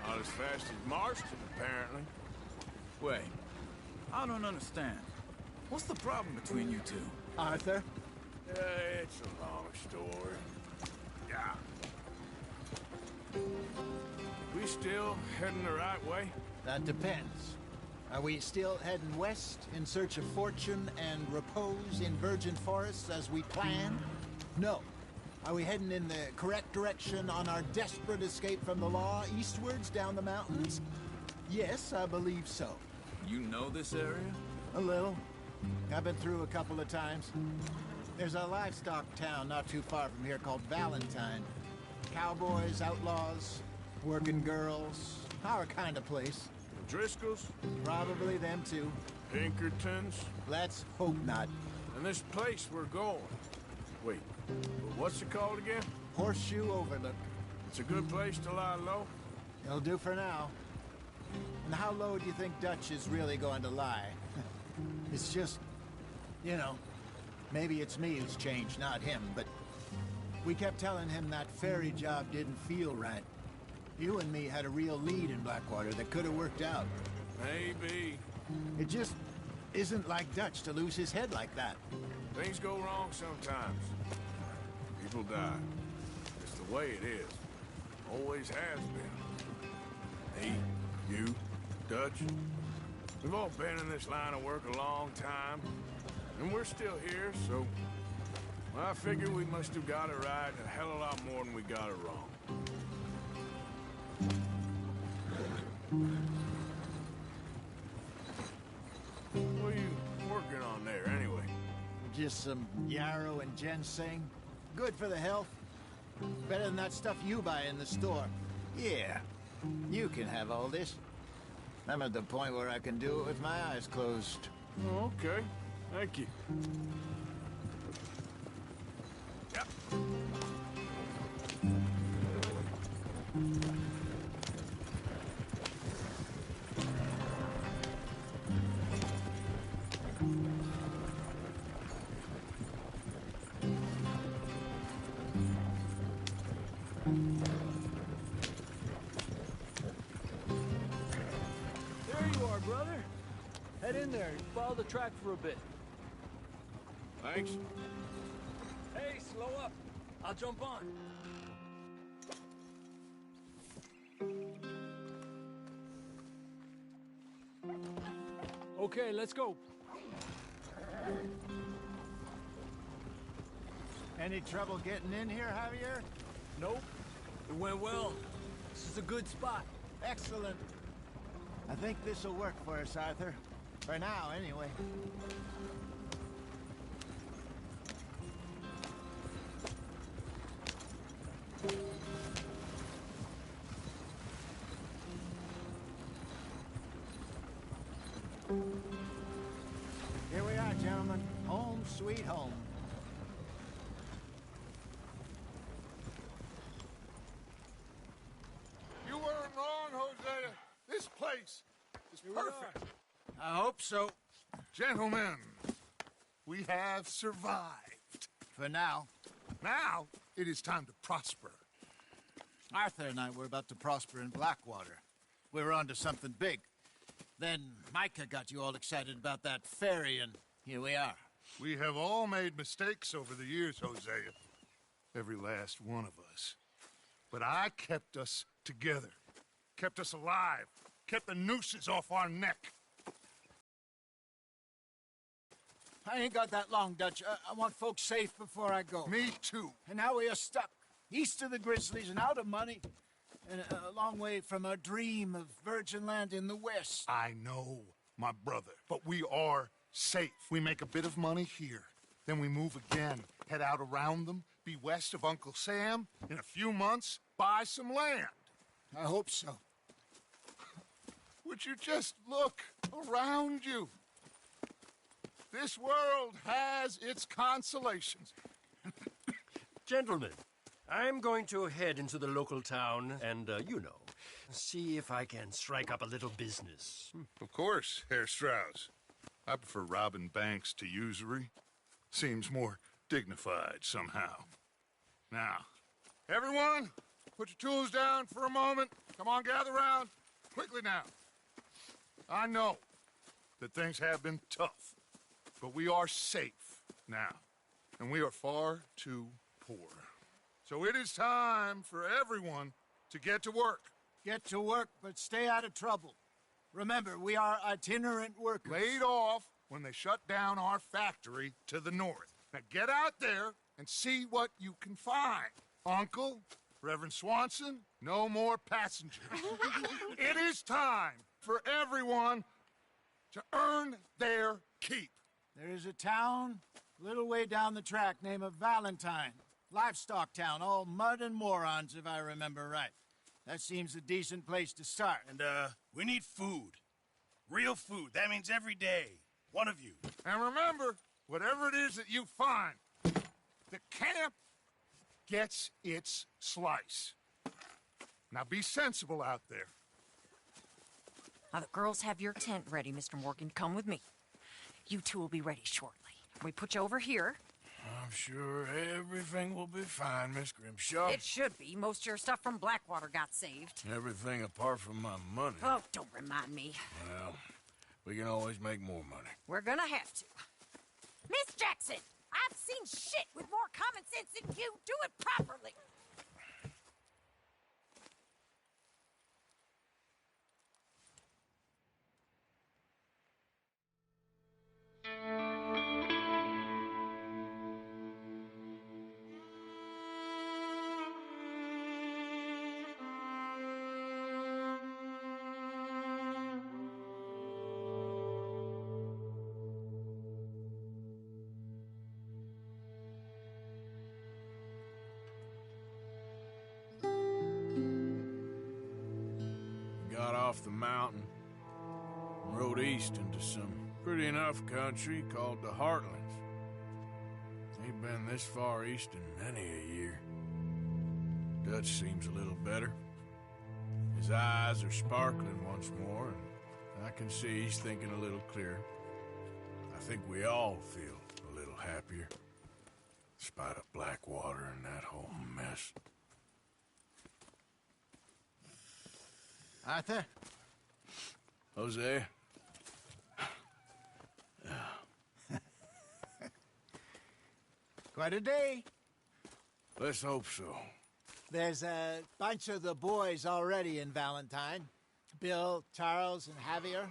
Not as fast as Marston, apparently. Wait, I don't understand. What's the problem between you two? Arthur? It's a long story. Yeah. We still heading the right way? That depends. Are we still heading west in search of fortune and repose in virgin forests as we planned? No. Are we heading in the correct direction on our desperate escape from the law eastwards down the mountains? Yes, I believe so. You know this area? A little. I've been through a couple of times. There's a livestock town not too far from here called Valentine. Cowboys, outlaws, working girls, our kind of place. Driscoll's? Probably them too. Pinkertons? Let's hope not. And this place we're going. Wait, what's it called again? Horseshoe Overlook. It's a good place to lie low? It'll do for now. And how low do you think Dutch is really going to lie? It's just, you know, maybe it's me who's changed, not him, but we kept telling him that ferry job didn't feel right. You and me had a real lead in Blackwater that could have worked out. Maybe. It just isn't like Dutch to lose his head like that. Things go wrong sometimes. People die. It's the way it is. Always has been. Me, you, Dutch. We've all been in this line of work a long time. And we're still here, so... well, I figure we must have got it right a hell of a lot more than we got it wrong. What are you working on there, anyway? Just some yarrow and ginseng. Good for the health. Better than that stuff you buy in the store. Yeah, you can have all this. I'm at the point where I can do it with my eyes closed. Oh, okay. Thank you. Yep. There you are, brother. Head in there and follow the track for a bit. Thanks. Hey, slow up. I'll jump on. Okay, let's go. Any trouble getting in here, Javier? Nope. It went well. This is a good spot. Excellent. I think this will work for us, Arthur. For now, anyway. Here we are, gentlemen. Home sweet home. You weren't wrong, Hosea. This place is perfect. I hope so. Gentlemen, we have survived. For now. Now, it is time to prosper. Arthur and I were about to prosper in Blackwater. We were onto something big. Then Micah got you all excited about that ferry, and here we are. We have all made mistakes over the years, Hosea. Every last one of us. But I kept us together. Kept us alive. Kept the nooses off our neck. I ain't got that long, Dutch. I want folks safe before I go. Me too. And now we are stuck, east of the Grizzlies and out of money, and a long way from our dream of virgin land in the west. I know, my brother, but we are safe. We make a bit of money here, then we move again, head out around them, be west of Uncle Sam, in a few months, buy some land. I hope so. Would you just look around you? This world has its consolations. Gentlemen, I'm going to head into the local town and, see if I can strike up a little business. Of course, Herr Strauss. I prefer robbing banks to usury. Seems more dignified somehow. Now, everyone, put your tools down for a moment. Come on, gather round. Quickly now. I know that things have been tough, but we are safe now, and we are far too poor. So it is time for everyone to get to work. Get to work, but stay out of trouble. Remember, we are itinerant workers. Laid off when they shut down our factory to the north. Now get out there and see what you can find. Uncle, Reverend Swanson, no more passengers. It is time for everyone to earn their keep. There is a town a little way down the track named Valentine. Livestock town, all mud and morons, if I remember right. That seems a decent place to start. And, we need food. Real food. That means every day. One of you. And remember, whatever it is that you find, the camp gets its slice. Now be sensible out there. Now, the girls have your tent ready, Mr. Morgan. Come with me. You two will be ready shortly. We put you over here. I'm sure everything will be fine, Miss Grimshaw. It should be. Most of your stuff from Blackwater got saved. Everything apart from my money. Oh, don't remind me. Well, we can always make more money. We're gonna have to. Miss Jackson, I've seen shit with more common sense than you. Do it properly. Got off the mountain and rode east into some pretty enough country called the Heartlands. Ain't been this far east in many a year. Dutch seems a little better. His eyes are sparkling once more, and I can see he's thinking a little clearer. I think we all feel a little happier, in spite of Blackwater and that whole mess. Arthur? Jose? Quite a day. Let's hope so. There's a bunch of the boys already in Valentine. Bill, Charles, and Javier.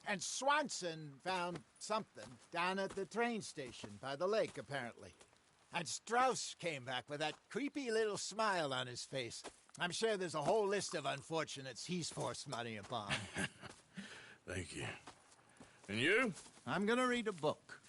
And Swanson found something down at the train station by the lake, apparently. And Strauss came back with that creepy little smile on his face. I'm sure there's a whole list of unfortunates he's forced money upon. Thank you. And you? I'm gonna read a book.